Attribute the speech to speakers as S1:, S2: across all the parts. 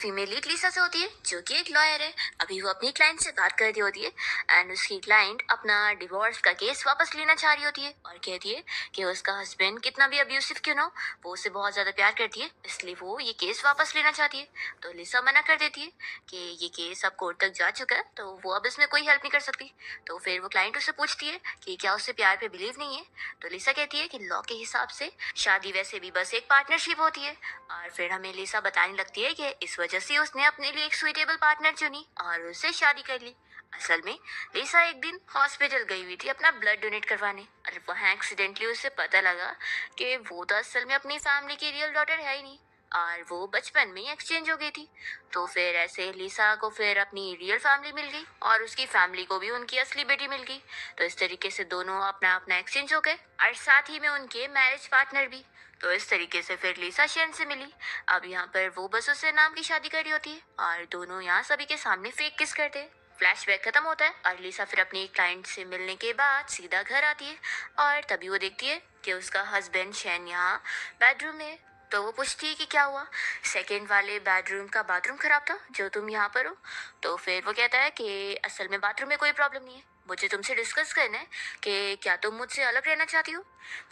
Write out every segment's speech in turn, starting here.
S1: Female lead लिसा से होती है जो कि एक लॉयर है। अभी वो अपनी क्लाइंट से बात कर रही होती है एंड उसकी क्लाइंट अपना डिवोर्स का केस वापस लेना चाह रही होती है और कहती है कि उसका हस्बैंड कितना भी अब्यूसिव क्यों ना हो, वो उसे बहुत ज्यादा प्यार करती है, इसलिए वो ये केस वापस लेना चाहती है। तो लिसा मना कर देती है कि ये केस अब कोर्ट तक जा चुका है तो वो अब इसमें कोई हेल्प नहीं कर सकती। तो फिर वो क्लाइंट उससे पूछती है कि क्या उसे प्यार पे बिलीव नहीं है। तो लिसा कहती है कि लॉ के हिसाब से शादी वैसे भी बस एक पार्टनरशिप होती है। और फिर हमें लिसा बताने लगती है कि इस वजह से उसने अपने लिए एक सुइटेबल पार्टनर चुनी और उससे शादी कर ली। असल में लिसा एक दिन हॉस्पिटल गई हुई थी अपना ब्लड डोनेट करवाने और वहाँ एक्सीडेंटली उसे पता लगा कि वो तो असल में अपनी फैमिली की रियल डॉटर है ही नहीं और वो बचपन में ही एक्सचेंज हो गई थी। तो फिर ऐसे लिसा को फिर अपनी रियल फैमिली मिल गई और उसकी फैमिली को भी उनकी असली बेटी मिल गई। तो इस तरीके से दोनों अपना अपना एक्सचेंज हो गए और साथ ही में उनके मैरिज पार्टनर भी। तो इस तरीके से फिर लिसा शेन से मिली। अब यहाँ पर वो बस उससे नाम की शादी कर रही होती है और दोनों यहाँ सभी के सामने फेक किस करते हैं। फ्लैशबैक खत्म होता है और लिसा फिर अपनी क्लाइंट से मिलने के बाद सीधा घर आती है और तभी वो देखती है कि उसका हस्बैंड शैन यहाँ बेडरूम में है। तो वो पूछती है कि क्या हुआ, सेकंड वाले बेडरूम का बाथरूम खराब था जो तुम यहाँ पर हो। तो फिर वो कहता है कि असल में बाथरूम में कोई प्रॉब्लम नहीं है, मुझे तुमसे डिस्कस करना है कि क्या तुम मुझसे अलग रहना चाहती हो।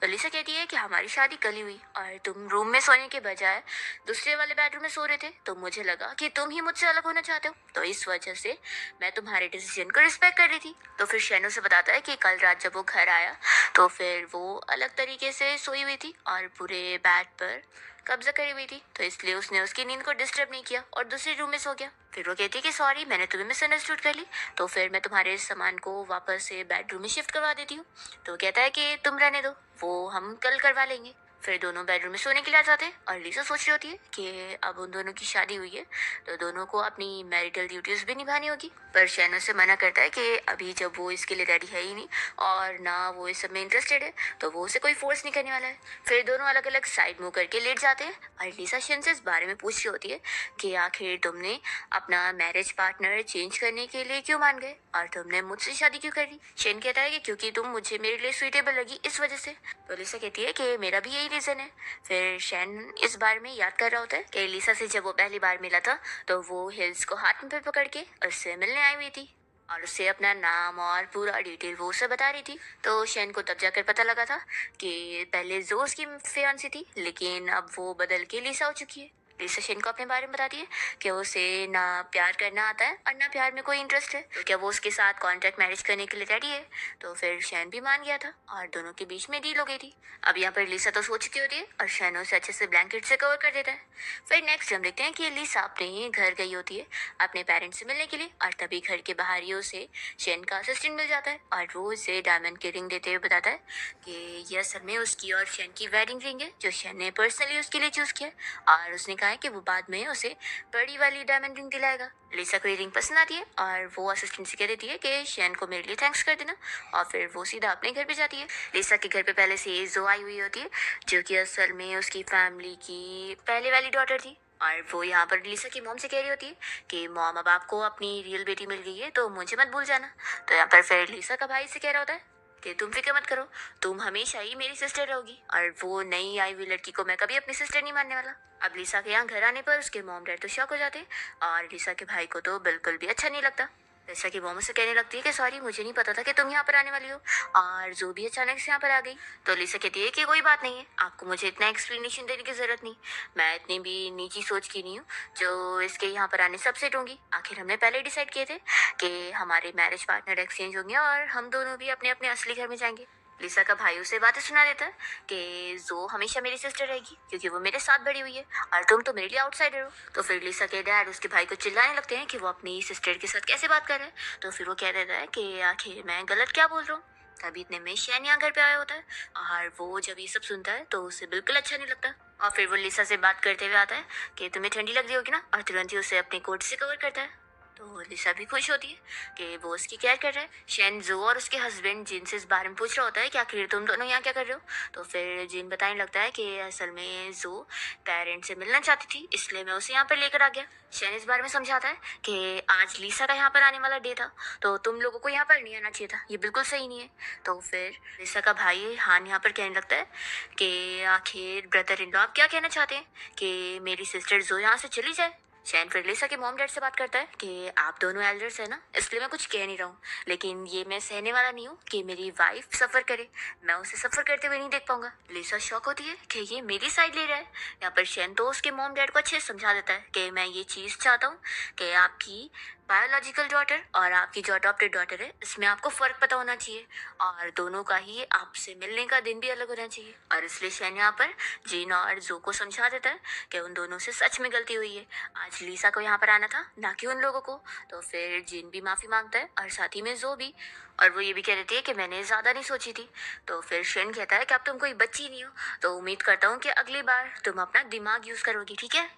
S1: तो लिसा कहती है कि हमारी शादी कल ही हुई और तुम रूम में सोने के बजाय दूसरे वाले बेडरूम में सो रहे थे, तो मुझे लगा कि तुम ही मुझसे अलग होना चाहते हो, तो इस वजह से मैं तुम्हारे डिसीजन को रिस्पेक्ट कर रही थी। तो फिर शैनो से बताता है कि कल रात जब वो घर आया तो फिर वो अलग तरीके से सोई हुई थी और पूरे बेड पर कब्जा करी हुई थी, तो इसलिए उसने उसकी नींद को डिस्टर्ब नहीं किया और दूसरे रूम में सो गया। फिर वो कहती है कि सॉरी मैंने तुम्हें मिसअंडरस्टूड कर ली, तो फिर मैं तुम्हारे सामान को वापस से बेडरूम में शिफ्ट करवा देती हूँ। तो कहता है कि तुम रहने दो, वो हम कल करवा लेंगे। फिर दोनों बेडरूम में सोने के लिए आ जाते हैं और लिसा सोच रही होती है कि अब उन दोनों की शादी हुई है तो दोनों को अपनी मैरिटल ड्यूटीज भी निभानी होगी। पर शैन उससे मना करता है कि अभी जब वो इसके लिए रेडी है ही नहीं और ना वो इस सब में इंटरेस्टेड है तो वो उसे कोई फोर्स नहीं करने वाला है। फिर दोनों अलग अलग साइड मूव करके लेट जाते हैं और लिसा शैन से इस बारे में पूछ रही होती है कि आखिर तुमने अपना मैरिज पार्टनर चेंज करने के लिए क्यों मान गए और तुमने मुझसे शादी क्यों करी। शेन कहता है कि क्योंकि तुम मुझे मेरे लिए सुइटेबल लगी इस वजह से। तो लिसा कहती है कि मेरा भी यही रीजन है। फिर शैन इस बारे में याद कर रहा होता है कि लिसा से जब वो पहली बार मिला था तो वो हिल्स को हाथ में पकड़ के उससे मिलने आई हुई थी और उससे अपना नाम और पूरा डिटेल वो उसे बता रही थी। तो शैन को तब जाकर पता लगा था कि पहले जो उसकी फियांसी थी लेकिन अब वो बदल के लिसा हो चुकी है। लिसा शेन को अपने बारे में बताती है कि उसे ना प्यार करना आता है और ना प्यार में कोई इंटरेस्ट है, तो क्या वो उसके साथ कॉन्ट्रैक्ट मैरिज करने के लिए रेडी है। तो फिर शैन भी मान गया था और दोनों के बीच में डील हो गई थी। अब यहाँ पर लिसा तो सो चुकी होती है और शैन उसे अच्छे से ब्लैंकेट से कवर कर देता है। फिर नेक्स्ट हम देखते हैं कि लिसा अपने घर गई होती है अपने पेरेंट्स से मिलने के लिए और तभी घर के बाहर ही उसे शैन का असिस्टेंट मिल जाता है और वो उसे डायमंड की रिंग देते हुए बताता है कि यह असल में उसकी और शैन की वेडिंग रिंग है जो शैन ने पर्सनली उसके लिए चूज किया है और उसने कहा है कि वो बाद में उसे बड़ी वाली डायमंड रिंग दिलाएगा। लिसा को ये रिंग पसंद आती है और वो असिस्टेंट से कह देती है कि शैन को मेरे लिए थैंक्स कर देना और फिर वो सीधा अपने घर पे जाती है। लिसा के घर पे पहले से जो आई हुई होती है जो कि असल में उसकी फैमिली की पहले वाली डॉटर थी और वो यहाँ पर लिसा की मॉम से कह रही होती है कि मॉम अब आपको अपनी रियल बेटी मिल गई है तो मुझे मत भूल जाना। तो यहाँ पर फिर लिसा का भाई से कह रहा होता है कि तुम फिक्र मत करो, तुम हमेशा ही मेरी सिस्टर रहोगी और वो नई आई हुई लड़की को मैं कभी अपनी सिस्टर नहीं मानने वाला। अब लिसा के यहाँ घर आने पर उसके मॉम डैड तो शॉक हो जाते हैं और लिसा के भाई को तो बिल्कुल भी अच्छा नहीं लगता। लिसा की मॉम से कहने लगती है कि सॉरी मुझे नहीं पता था कि तुम यहाँ पर आने वाली हो और जो भी अचानक से यहाँ पर आ गई। तो लिसा कहती है कि कोई बात नहीं है, आपको मुझे इतना एक्सप्लेनेशन देने की जरूरत नहीं, मैं इतनी भी निजी सोच की नहीं हूँ जो इसके यहाँ पर आने से अपसेट होंगी। आखिर हमने पहले डिसाइड किए थे कि हमारे मैरिज पार्टनर एक्सचेंज होंगे और हम दोनों भी अपने अपने असली घर में जाएंगे। लिसा का भाई उसे बातें सुना देता है कि जो हमेशा मेरी सिस्टर रहेगी क्योंकि वो मेरे साथ बड़ी हुई है और तुम तो मेरे लिए आउटसाइडर हो। तो फिर लिसा के डैड उसके भाई को चिल्लाने लगते हैं कि वो अपनी सिस्टर के साथ कैसे बात कर रहे हैं। तो फिर वो कह देता है कि आखिर मैं गलत क्या बोल रहा हूँ। तभी इतने में शैन यहाँ घर पे आया होता है और वो जब ये सब सुनता है तो उसे बिल्कुल अच्छा नहीं लगता और फिर वो लिसा से बात करते हुए आता है कि तुम्हें ठंडी लग रही होगी ना और तुरंत ही उसे अपने कोट से कवर करता है। तो लिसा भी खुश होती है कि वो उसकी केयर कर रहा है। शैन जो और उसके हस्बैंड जिन से इस बारे में पूछ रहा होता है कि आखिर तुम दोनों यहाँ क्या कर रहे हो। तो फिर जिन बताने लगता है कि असल में जो पेरेंट्स से मिलना चाहती थी इसलिए मैं उसे यहाँ पर लेकर आ गया। शैन इस बारे में समझाता है कि आज लिसा का यहाँ पर आने वाला डे था तो तुम लोगों को यहाँ पर नहीं आना चाहिए था, ये बिल्कुल सही नहीं है। तो फिर लिसा का भाई हान यहाँ पर कहने लगता है कि आखिर ब्रदर इन लॉ आप क्या कहना चाहते हैं कि मेरी सिस्टर जो यहाँ से चली जाए। शैन फिर लिसा के मॉम डैड से बात करता है कि आप दोनों एल्डर्स है ना, इसलिए मैं कुछ कह नहीं रहा हूँ, लेकिन ये मैं सहने वाला नहीं हूँ कि मेरी वाइफ सफ़र करे। मैं उसे सफ़र करते हुए नहीं देख पाऊंगा। लिसा शॉक होती है कि ये मेरी साइड ले रहा है। यहाँ पर शैन तो उसके मॉम डैड को अच्छे से समझा देता है कि मैं ये चीज़ चाहता हूँ कि आपकी बायोलॉजिकल डॉटर और आपकी जो अडॉप्टेड डॉटर है, इसमें आपको फ़र्क पता होना चाहिए और दोनों का ही आपसे मिलने का दिन भी अलग होना चाहिए। और इसलिए शैन यहाँ पर जीन और जो को समझा देता है कि उन दोनों से सच में गलती हुई है। आज लीसा को यहाँ पर आना था, ना कि उन लोगों को। तो फिर जिन भी माफ़ी मांगता है और साथ ही में जो भी, और वो ये भी कह देती है कि मैंने ज़्यादा नहीं सोची थी। तो फिर शेन कहता है कि अब तुम कोई बच्ची नहीं हो, तो उम्मीद करता हूँ कि अगली बार तुम अपना दिमाग यूज़ करोगी, ठीक है।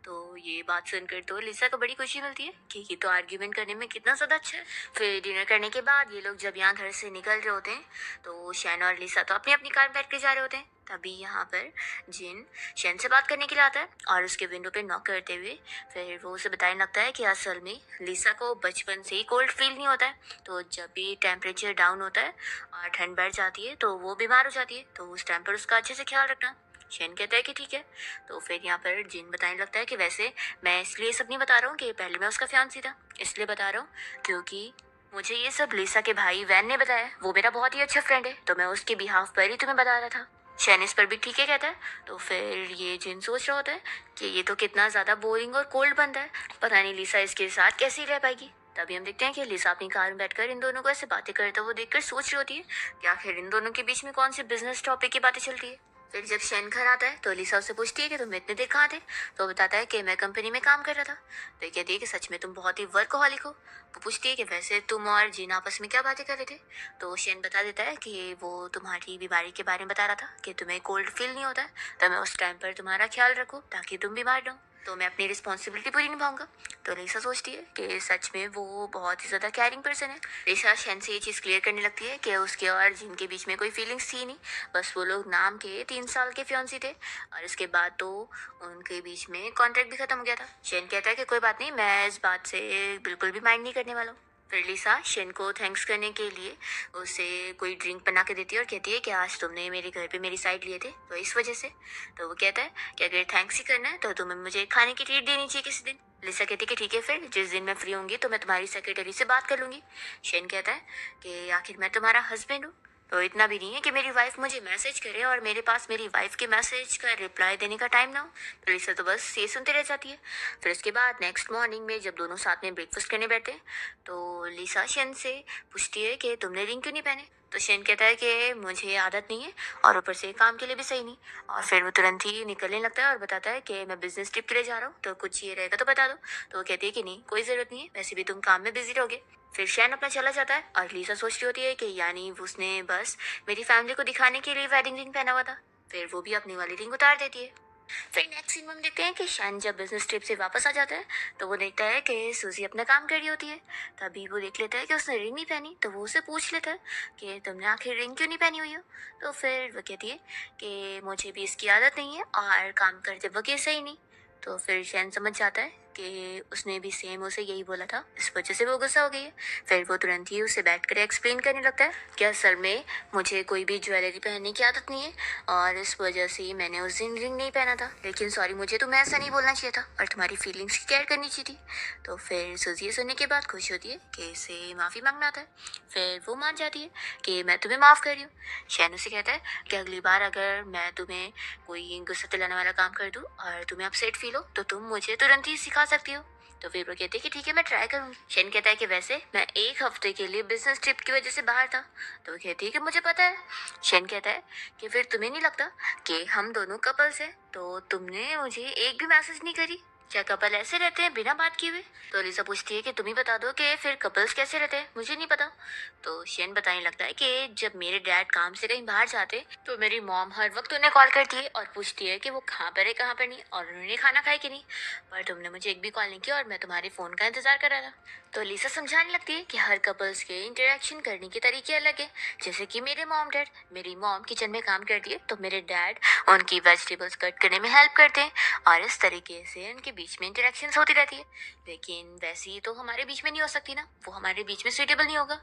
S1: तो ये बात सुनकर तो लिसा को बड़ी खुशी मिलती है कि ये तो आर्ग्यूमेंट करने में कितना ज़्यादा अच्छा है। फिर डिनर करने के बाद ये लोग जब यहाँ घर से निकल रहे होते हैं, तो शैन और लिसा तो अपनी अपनी कार में बैठ के जा रहे होते हैं। तभी यहाँ पर जिन शैन से बात करने के लिए आता है और उसके विंडो पे नॉक करते हुए फिर वो उसे बताने लगता है कि असल में लिसा को बचपन से ही कोल्ड फील नहीं होता है। तो जब भी टेम्परेचर डाउन होता है और ठंड बढ़ जाती है तो वो बीमार हो जाती है, तो उस टाइम पर उसका अच्छे से ख्याल रखना। शेन कहता है कि ठीक है। तो फिर यहाँ पर जिन बताने लगता है कि वैसे मैं इसलिए सब नहीं बता रहा हूँ कि पहले मैं उसका फियांसी था, इसलिए बता रहा हूँ क्योंकि मुझे ये सब लिसा के भाई वैन ने बताया। वो मेरा बहुत ही अच्छा फ्रेंड है, तो मैं उसके बिहाफ पर ही तुम्हें बता रहा था। शैन इस पर भी ठीक है कहता है। तो फिर ये जिन सोच रहा होता है कि ये तो कितना ज़्यादा बोरिंग और कोल्ड बंदा है, पता नहीं लिसा इसके साथ कैसे ही रह पाएगी। तभी हम देखते हैं कि लिसा अपनी कार में बैठकर इन दोनों को ऐसे बातें करते हुए देखकर सोच रही होती है कि आखिर इन दोनों के बीच में कौन सी बिजनेस टॉपिक की बातें चलती है। फिर जब शैन घर आता है तो लिसा उससे पूछती है कि तुम इतने देर कहाँ थे। तो वो बताता है कि मैं कंपनी में काम कर रहा था। तो ये कहती है कि सच में तुम बहुत ही वर्कहॉलिक हो। वो पूछती है कि वैसे तुम और जीन आपस में क्या बातें कर रहे थे। तो शैन बता देता है कि वो तुम्हारी बीमारी के बारे में बता रहा था कि तुम्हें कोल्ड फील नहीं होता है, तो मैं उस टाइम पर तुम्हारा ख्याल रखूँ ताकि तुम बीमार ना हो, तो मैं अपनी रिस्पॉन्सिबिलिटी पूरी निभाऊंगा। तो लिसा सोचती है कि सच में वो बहुत ही ज़्यादा केयरिंग पर्सन है। लिसा शैन से ये चीज़ क्लियर करने लगती है कि उसके और जिन के बीच में कोई फीलिंग्स थी नहीं, बस वो लोग नाम के 3 साल के फियांसी थे और इसके बाद तो उनके बीच में कॉन्ट्रैक्ट भी खत्म हो गया था। शेन कहता है कि कोई बात नहीं, मैं इस बात से बिल्कुल भी माइंड नहीं करने वाला हूँ। फिर लिसा शेन को थैंक्स करने के लिए उसे कोई ड्रिंक बना के देती है और कहती है कि आज तुमने मेरे घर पे मेरी साइड लिए थे तो इस वजह से। तो वो कहता है कि अगर थैंक्स ही करना है तो तुम्हें मुझे खाने की ट्रीट देनी चाहिए किसी दिन। लिसा कहती है कि ठीक है, फिर जिस दिन मैं फ्री होंगी तो मैं तुम्हारी सेक्रेटरी से बात कर लूँगी। शेन कहता है कि आखिर मैं तुम्हारा हस्बैंड हूँ, तो इतना भी नहीं है कि मेरी वाइफ मुझे मैसेज करे और मेरे पास मेरी वाइफ के मैसेज का रिप्लाई देने का टाइम ना हो। तो लिसा तो बस ये सुनते रह जाती है। फिर उसके बाद नेक्स्ट मॉर्निंग में जब दोनों साथ में ब्रेकफास्ट करने बैठे हैं, तो लिसा शेन से पूछती है कि तुमने रिंग क्यों नहीं पहने। तो शेन कहता है कि मुझे आदत नहीं है और ऊपर से काम के लिए भी सही नहीं। और फिर वो तुरंत ही निकलने लगता है और बताता है कि मैं बिजनेस ट्रिप के लिए जा रहा हूँ, तो कुछ ये रहेगा तो बता दो। तो वो कहती है कि नहीं, कोई ज़रूरत नहीं है, वैसे भी तुम काम में बिजी रहोगे। फिर शैन अपना चला जाता है और लीसा सोचती होती है कि यानी उसने बस मेरी फैमिली को दिखाने के लिए वेडिंग रिंग पहना हुआ था। फिर वो भी अपनी वाली रिंग उतार देती है। फिर नेक्स्ट सीन में हम देखते हैं कि शैन जब बिजनेस ट्रिप से वापस आ जाता है तो वो देखता है कि सूजी अपना काम कर रही होती है। तभी वो देख लेता है कि उसने रिंग नहीं पहनी, तो वो उसे पूछ लेता है कि तुमने आखिर रिंग क्यों नहीं पहनी हुई हो। तो फिर वो कहती है कि मुझे भी इसकी आदत नहीं है और काम करते वक्त ये सही नहीं। तो फिर शैन समझ जाता है कि उसने भी सेम उसे यही बोला था, इस वजह से वो गुस्सा हो गई है। फिर वो तुरंत ही उसे बैठ कर एक्सप्लेन करने लगता है कि असल में मुझे कोई भी ज्वेलरी पहनने की आदत नहीं है और इस वजह से मैंने उस दिन रिंग नहीं पहना था। लेकिन सॉरी, मुझे तुम्हें ऐसा नहीं बोलना चाहिए था और तुम्हारी फीलिंग्स की केयर करनी चाहिए थी। तो फिर सुजी ये सुनने के बाद खुश होती है कि इसे माफ़ी मांगना आता है। फिर वो मान जाती है कि मैं तुम्हें माफ़ कर रही हूँ। शैन उसे कहता है कि अगली बार अगर मैं तुम्हें कोई गुस्सा दिलाने वाला काम कर दूँ और तुम्हें अपसेट फील हो तो तुम मुझे तुरंत ही सिखा सकती हो। तो फिर वो कहती है कि ठीक है, मैं ट्राई करूँगी। शेन कहता है कि वैसे मैं 1 हफ्ते के लिए बिजनेस ट्रिप की वजह से बाहर था। तो वो कहती है कि मुझे पता है। शेन कहता है कि फिर तुम्हें नहीं लगता कि हम दोनों कपल्स हैं, तो तुमने मुझे एक भी मैसेज नहीं करी। क्या कपल ऐसे रहते हैं बिना बात किए हुए। तो लिसा पूछती है कि तुम ही बता दो कि फिर कपल्स कैसे रहते हैं, मुझे नहीं पता। तो शेन बताने लगता है कि जब मेरे डैड काम से कहीं बाहर जाते तो मेरी मॉम हर वक्त उन्हें कॉल करती है और पूछती है कि वो कहाँ पर है कहाँ पर नहीं और उन्होंने खाना खाया कि नहीं। पर तुमने मुझे एक भी कॉल नहीं किया और मैं तुम्हारे फ़ोन का इंतज़ार कर रहा था। तो लिसा समझाने लगती है कि हर कपल्स के इंटरेक्शन करने के तरीके अलग है। जैसे कि मेरे मॉम डैड, मेरी मॉम किचन में काम करती है तो मेरे डैड उनकी वेजिटेबल्स कट करने में हेल्प करते हैं और इस तरीके से उनके बीच में इंटरेक्शन होती रहती है। लेकिन वैसी तो हमारे बीच में नहीं हो सकती ना, वो हमारे बीच में सुइटेबल नहीं होगा।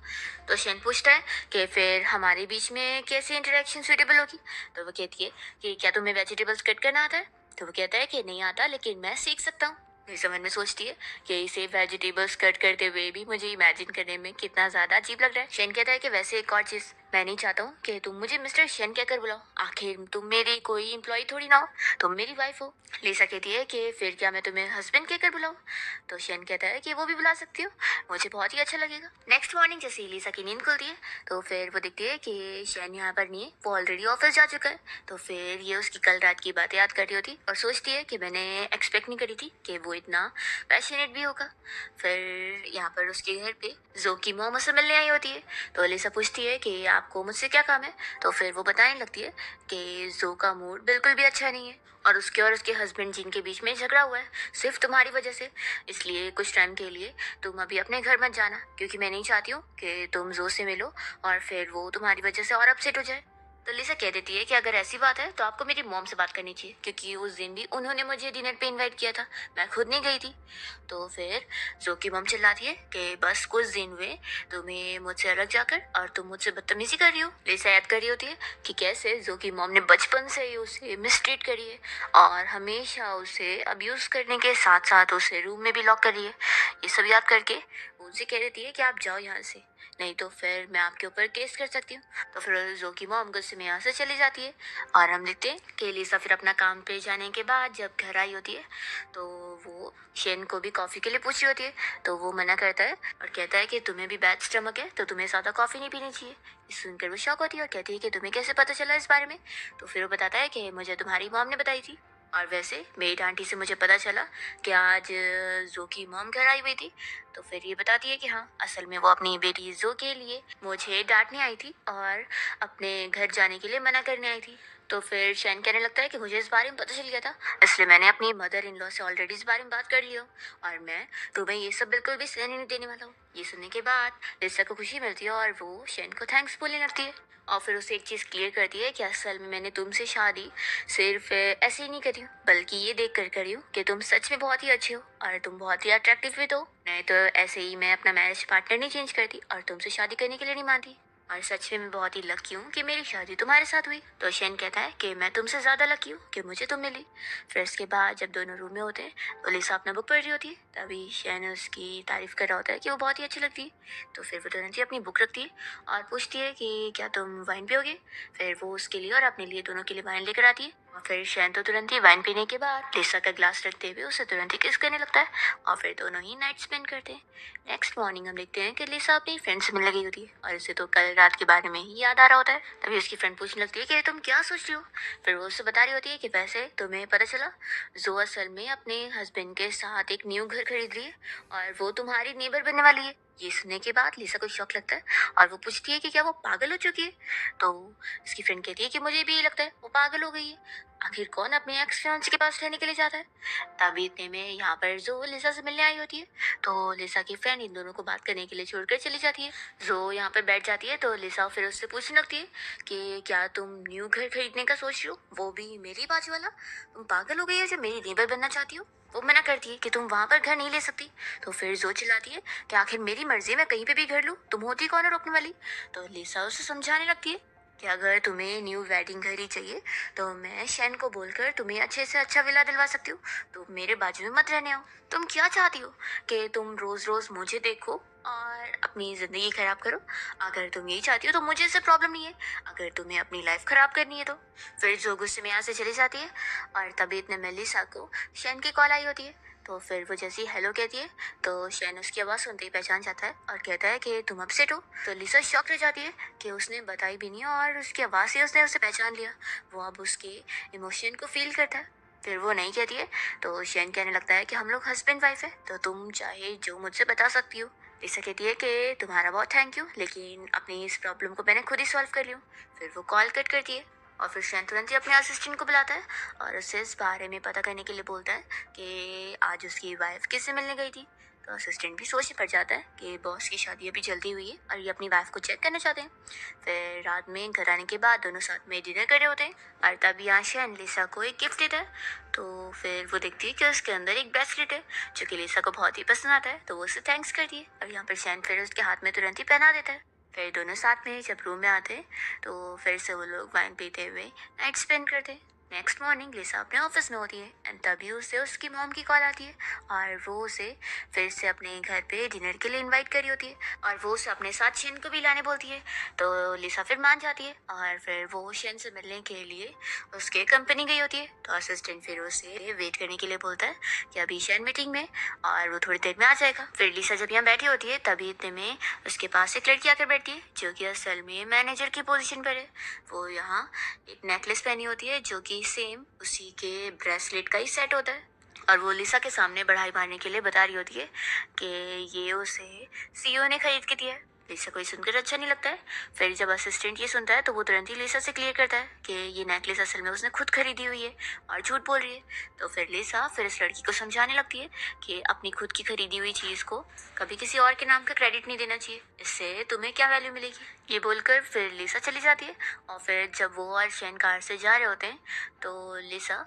S1: तो शेन पूछता है कि फिर हमारे बीच में कैसे इंटरेक्शन सुइटेबल होगी। तो वो कहती है कि क्या तुम्हें वेजिटेबल्स कट करना आता है। तो वो कहता है कि नहीं आता, लेकिन मैं सीख सकता हूँ। लिसा मन में सोचती है कि इसे वेजिटेबल्स कट करते हुए भी मुझे इमेजिन करने में कितना ज्यादा अजीब लग रहा है। शेन कहता है कि वैसे एक और चीज, मैं नहीं चाहता हूँ कि तुम मुझे मिस्टर शेन कहकर बुलाओ, आखिर तुम मेरी कोई एम्प्लॉय थोड़ी ना हो, तुम मेरी वाइफ हो। लिसा कहती है कि फिर क्या मैं तुम्हें हस्बैंड कहकर बुलाऊं? तो शेन कहता है कि वो भी बुला सकती हो, मुझे बहुत ही अच्छा लगेगा। नेक्स्ट मॉर्निंग जैसे ही लिसा की नींद खुलती है तो फिर वो देखती है कि शेन यहाँ पर नहीं है, वो ऑलरेडी ऑफिस जा चुका है। तो फिर ये उसकी कल रात की बातें याद कर रही होती और सोचती है कि मैंने एक्सपेक्ट नहीं करी थी कि वो इतना पैशनेट भी होगा। फिर यहाँ पर उसके घर पे जो की मॉम उसे मिलने आई होती है। तो लिसा पूछती है कि आपको मुझसे क्या काम है? तो फिर वो बताने लगती है कि जो का मूड बिल्कुल भी अच्छा नहीं है और उसके हस्बैंड जिनके बीच में झगड़ा हुआ है सिर्फ तुम्हारी वजह से, इसलिए कुछ टाइम के लिए तुम अभी अपने घर मत जाना, क्योंकि मैं नहीं चाहती हूँ कि तुम जो से मिलो और फिर वो तुम्हारी वजह से और अपसेट हो जाए। तो लिसा कह देती है कि अगर ऐसी बात है तो आपको मेरी मॉम से बात करनी चाहिए, क्योंकि उस दिन भी उन्होंने मुझे डिनर पे इनवाइट किया था, मैं खुद नहीं गई थी। तो फिर जो की मॉम चिल्लाती है कि बस कुछ दिन हुए तुम्हें मुझसे अलग जाकर और तुम मुझसे बदतमीजी कर रही हो। लिसा याद कर रही होती है कि कैसे जो की मॉम ने बचपन से ही उसे मिसट्रीट करी है और हमेशा उसे अब्यूज करने के साथ साथ उसे रूम में भी लॉक करी है। ये सब याद करके वो उनसे कह देती है कि आप जाओ यहाँ से, नहीं तो फिर मैं आपके ऊपर केस कर सकती हूँ। तो फिर जो की मॉम गुस्से में यहाँ से चली जाती है और हम देखते हैं कि लिसा फिर अपना काम पे जाने के बाद जब घर आई होती है तो वो शेन को भी कॉफ़ी के लिए पूछ रही होती है। तो वो मना करता है और कहता है कि तुम्हें भी बैड स्टमक है तो तुम्हें ज़्यादा कॉफ़ी नहीं पीनी चाहिए। ये सुनकर वो शॉक होती है और कहती है कि तुम्हें कैसे पता चला इस बारे में? तो फिर वो बताता है कि मुझे तुम्हारी मॉम ने बताई थी और वैसे मेरी आंटी से मुझे पता चला कि आज जो की मॉम घर आई हुई थी। तो फिर ये बताती है कि हाँ, असल में वो अपनी बेटी जो के लिए मुझे डांटने आई थी और अपने घर जाने के लिए मना करने आई थी। तो फिर शैन कहने लगता है कि मुझे इस बारे में पता चल गया था, इसलिए मैंने अपनी मदर इन लॉ से ऑलरेडी इस बारे में बात कर ली हो और मैं तुम्हें ये सब बिल्कुल भी सहने नहीं देने वाला हूँ। ये सुनने के बाद लिसा को खुशी मिलती है और वो शैन को थैंक्स बोलने लगती है और फिर उसे एक चीज़ क्लियर करती है कि असल में मैंने तुमसे शादी सिर्फ ऐसे ही नहीं करी हूँ, बल्कि ये देख कर करी हूँ कि तुम सच में बहुत ही अच्छे हो और तुम बहुत ही अट्रैक्टिव भी तो हो। नहीं तो ऐसे ही मैं अपना मैरिज पार्टनर नहीं चेंज करती और तुमसे शादी करने के लिए नहीं मानती। और सच में मैं बहुत ही लकी हूँ कि मेरी शादी तुम्हारे साथ हुई। तो शेन कहता है कि मैं तुमसे ज़्यादा लकी हूँ कि मुझे तुम मिली। फिर इसके बाद जब दोनों रूम में होते हैं तो लिसा अपना बुक पढ़ रही होती है, तभी शेन उसकी तारीफ कर रहा होता है कि वो बहुत ही अच्छी लगती है। तो फिर वो तुरंत ही अपनी बुक रखती है और पूछती है कि क्या तुम वाइन पियोगे? फिर वो उसके लिए और अपने लिए दोनों के लिए वाइन लेकर आती है और फिर शैन तो तुरंत ही वाइन पीने के बाद लिसा का ग्लास रखते हुए उसे तुरंत ही किस करने लगता है और फिर दोनों ही नाइट स्पेंड करते हैं। नेक्स्ट मॉर्निंग हम देखते हैं कि लिसा अपनी फ्रेंड से मिलने गई होती है और उसे तो कल रात के बारे में ही याद आ रहा होता है। तभी उसकी फ्रेंड पूछने लगती है कि तुम क्या सोच रही हो? फिर वो उससे बता रही होती है कि वैसे तुम्हें पता चला जो असल में अपने हस्बैंड के साथ एक न्यू घर खरीद रही है और वो तुम्हारी नेबर बनने वाली है। ये सुनने के बाद लिसा को शौक लगता है और वो पूछती है कि क्या वो पागल हो चुकी है? तो उसकी फ्रेंड कहती है कि मुझे भी ये लगता है वो पागल हो गई है, आखिर कौन अपने एक्स फियांसे के पास रहने के लिए जाता है। तभी इतने में यहाँ पर जो लिसा से मिलने आई होती है तो लिसा की फ्रेंड इन दोनों को बात करने के लिए छोड़कर चली जाती है। जो यहाँ पर बैठ जाती है तो लिसा फिर उससे पूछने लगती है कि क्या तुम न्यू घर खरीदने का सोच रही हो, वो भी मेरी बाजू वाला? तुम पागल हो गई हो जो मेरी नेबर बनना चाहती हो? वो मना करती है कि तुम वहां पर घर नहीं ले सकती। तो फिर जो चिल्लाती है कि आखिर मेरी मर्जी, मैं कहीं पे भी घर लूँ, तुम होती कौन है रोकने वाली? तो लिसा उसे समझाने लगती है कि अगर तुम्हें न्यू वेडिंग घर ही चाहिए तो मैं शैन को बोलकर तुम्हें अच्छे से अच्छा विला दिलवा सकती हूँ, तुम मेरे बाजू में मत रहने आओ। तुम क्या चाहती हो कि तुम रोज रोज मुझे देखो और अपनी जिंदगी खराब करो? अगर तुम यही चाहती हो तो मुझे इससे प्रॉब्लम नहीं है, अगर तुम्हें अपनी लाइफ खराब करनी है तो। फिर जो गुस्से में यहाँ से चली जाती है और तभी इतने मेलिसा को शैन की कॉल आई होती है। तो फिर वो जैसी हेलो कहती है तो शैन उसकी आवाज़ सुनते ही पहचान जाता है और कहता है कि तुम अपसेट हो। तो लिसा शॉक रह जाती है कि उसने बताई भी नहीं और उसकी आवाज़ से उसने उसे पहचान लिया। वो अब उसके इमोशन को फील करता है। फिर वो नहीं कहती है तो शैन कहने लगता है कि हम लोग हस्बैंड वाइफ है तो तुम चाहे जो मुझसे बता सकती हो। लिसा कहती है कि तुम्हारा बहुत थैंक यू, लेकिन अपनी इस प्रॉब्लम को मैंने खुद ही सॉल्व कर लिया। फिर वो कॉल कट करती है और फिर शैन तुरंत ही अपने असिस्टेंट को बुलाता है और उससे इस बारे में पता करने के लिए बोलता है कि आज उसकी वाइफ किससे मिलने गई थी। तो असिस्टेंट भी सोच पड़ जाता है कि बॉस की शादी अभी जल्दी हुई है और ये अपनी वाइफ को चेक करना चाहते हैं। फिर रात में घर आने के बाद दोनों साथ में डिनर कर रहे होते हैं और तभी यहाँ शैन लिसा को एक गिफ्ट देता है। तो फिर वो देखती है कि उसके अंदर एक ब्रेसलेट है जो कि लिसा को बहुत ही पसंद आता है, तो वो उसे थैंक्स करती है और यहाँ पर शैन फिर उसके हाथ में तुरंत ही पहना देता है। फिर दोनों साथ में जब रूम में आते हैं तो फिर से वो लोग वाइन पीते हुए नाइट स्पेंड करते हैं। नेक्स्ट मॉर्निंग लिसा अपने ऑफिस में होती है एंड तभी उसे उसकी मॉम की कॉल आती है और वो उसे फिर से अपने घर पे डिनर के लिए इनवाइट करी होती है और वो उसे अपने साथ शेन को भी लाने बोलती है। तो लिसा फिर मान जाती है और फिर वो शेन से मिलने के लिए उसके कंपनी गई होती है। तो असिस्टेंट फिर उसे वेट करने के लिए बोलता है कि अभी शेन मीटिंग में और वो थोड़ी देर में आ जाएगा। फिर लिसा जब यहाँ बैठी होती है तभी इतने में उसके पास एक लड़की आकर बैठती है जो कि असल में मैनेजर की पोजीशन पर है। वो यहाँ एक नेकलेस पहनी होती है जो कि सेम उसी के ब्रेसलेट का ही सेट होता है और वो लिसा के सामने बढ़ाई मारने के लिए बता रही होती है कि ये उसे सीईओ ने खरीद के दिया है। लिसा को ये सुनकर अच्छा नहीं लगता है। फिर जब असिस्टेंट ये सुनता है तो वो तुरंत ही लिसा से क्लियर करता है कि ये नेकलेस असल में उसने खुद खरीदी हुई है और झूठ बोल रही है। तो फिर लिसा फिर इस लड़की को समझाने लगती है कि अपनी खुद की खरीदी हुई चीज़ को कभी किसी और के नाम का क्रेडिट नहीं देना चाहिए, इससे तुम्हें क्या वैल्यू मिलेगी। ये बोलकर फिर लिसा चली जाती है और फिर जब वो और शैन कार से जा रहे होते हैं तो लिसा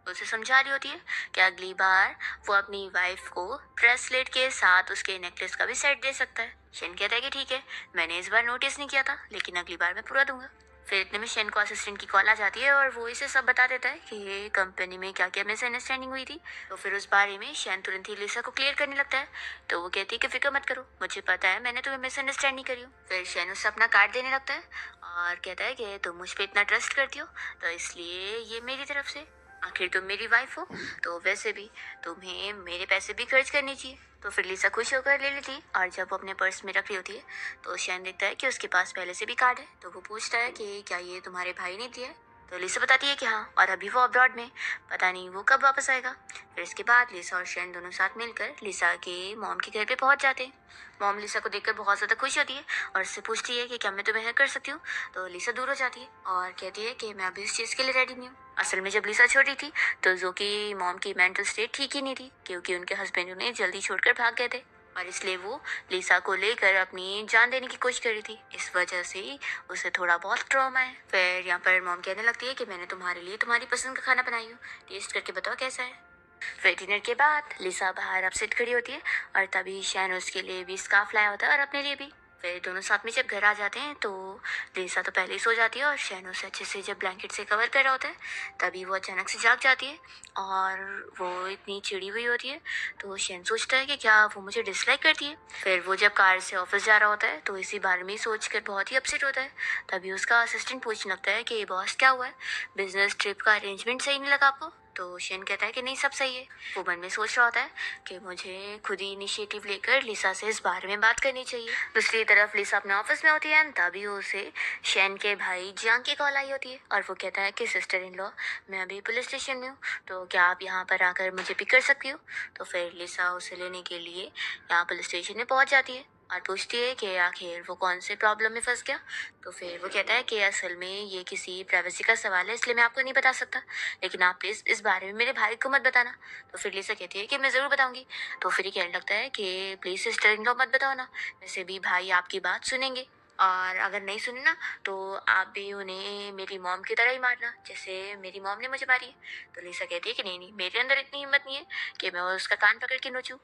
S1: उसे समझा रही होती है कि अगली बार वो अपनी वाइफ को ब्रेसलेट के साथ उसके नेकलेस का भी सेट दे सकता है। शेन कहता है कि ठीक है, मैंने इस बार नोटिस नहीं किया था लेकिन अगली बार मैं पूरा दूंगा। फिर इतने में शेन को असिस्टेंट की कॉल आ जाती है और वो इसे सब बता देता है कि ये कंपनी में क्या क्या मिसअंडरस्टैंडिंग हुई थी। तो फिर उस बारे में शेन तुरंत ही लिसा को क्लियर करने लगता है। तो वो कहती है कि फिक्र मत करो, मुझे पता है मैंने तुम्हें मिसअंडरस्टैंड नहीं करी हूँ। फिर शेन उसे अपना कार्ड देने लगता है और कहता है कि तुम मुझ पर इतना ट्रस्ट करती हो तो इसलिए ये मेरी तरफ से, आखिर तुम मेरी वाइफ हो तो वैसे भी तुम्हें मेरे पैसे भी खर्च करने चाहिए। तो फिर लिसा खुश होकर ले लेती है और जब वो अपने पर्स में रख रही होती है तो शैन देखता है कि उसके पास पहले से भी कार्ड है। तो वो पूछता है कि क्या ये तुम्हारे भाई ने दिया है। तो लिसा बताती है कि हाँ, और अभी वो अब्रॉड में, पता नहीं वो कब वापस आएगा। फिर इसके बाद लिसा और शैन दोनों साथ मिलकर लिसा के मॉम के घर पे पहुंच जाते हैं। मॉम लिसा को देखकर बहुत ज़्यादा खुश होती है और उससे पूछती है कि क्या मैं तुम्हें हेल्प कर सकती हूँ। तो लिसा दूर हो जाती है और कहती है कि मैं अभी इस चीज़ के लिए रेडी नहीं हूँ। असल में जब लिसा छोटी थी तो जो कि मॉम की मेंटल स्टेट ठीक ही नहीं थी क्योंकि उनके हस्बैंड उन्हें जल्दी छोड़कर भाग गए थे और इसलिए वो लिसा को लेकर अपनी जान देने की कोशिश कर रही थी। इस वजह से उसे थोड़ा बहुत ट्रॉमा है। फिर यहाँ पर मॉम कहने लगती है कि मैंने तुम्हारे लिए तुम्हारी पसंद का खाना बनाई हूँ, टेस्ट करके बताओ कैसा है। फिर डिनर के बाद लिसा बाहर अपसेट खड़ी होती है और तभी शैन उसके लिए भी स्कार्फ लाया होता है और अपने लिए भी। फिर दोनों साथ में जब घर आ जाते हैं तो लिसा तो पहले ही सो जाती है और शैन उसे अच्छे से जब ब्लैंकेट से कवर कर रहा होता है तभी वो अचानक से जाग जाती है और वो इतनी चिड़ी हुई होती है। तो शैन सोचता है कि क्या वो मुझे डिसलाइक करती है। फिर वो जब कार से ऑफिस जा रहा होता है तो इसी बारे में सोच कर बहुत ही अपसेट होता है। तभी उसका असिस्टेंट पूछने लगता है कि बॉस क्या हुआ है, बिजनेस ट्रिप का अरेंजमेंट सही नहीं लगा आपको। तो शेन कहता है कि नहीं, सब सही है। वो मन में सोच रहा होता है कि मुझे खुद ही इनिशिएटिव लेकर लिसा से इस बारे में बात करनी चाहिए। दूसरी तरफ लिसा अपने ऑफिस में होती है तभी उसे शेन के भाई जियांग की कॉल आई होती है और वो कहता है कि सिस्टर इन लॉ, मैं अभी पुलिस स्टेशन में हूँ तो क्या आप यहाँ पर आकर मुझे पिक कर सकती हो। तो फिर लिसा उसे लेने के लिए यहाँ पुलिस स्टेशन में पहुँच जाती है और पूछती है कि आखिर वो कौन से प्रॉब्लम में फंस गया। तो फिर वो कहता है कि असल में ये किसी प्राइवेसी का सवाल है इसलिए मैं आपको नहीं बता सकता, लेकिन आप प्लीज़ इस बारे में मेरे भाई को मत बताना। तो फिर लिसा कहती है कि मैं ज़रूर बताऊंगी। तो फिर ये कहने लगता है कि प्लीज़ सिस्टर इन लॉ मत बताओ ना, वैसे भी भाई आपकी बात सुनेंगे और अगर नहीं सुने ना तो आप भी उन्हें मेरी मॉम की तरह ही मारना जैसे मेरी मॉम ने मुझे मारी है। तो लिसा कहती है कि नहीं नहीं, मेरे अंदर इतनी हिम्मत नहीं है कि मैं उसका कान पकड़ के नोचूं।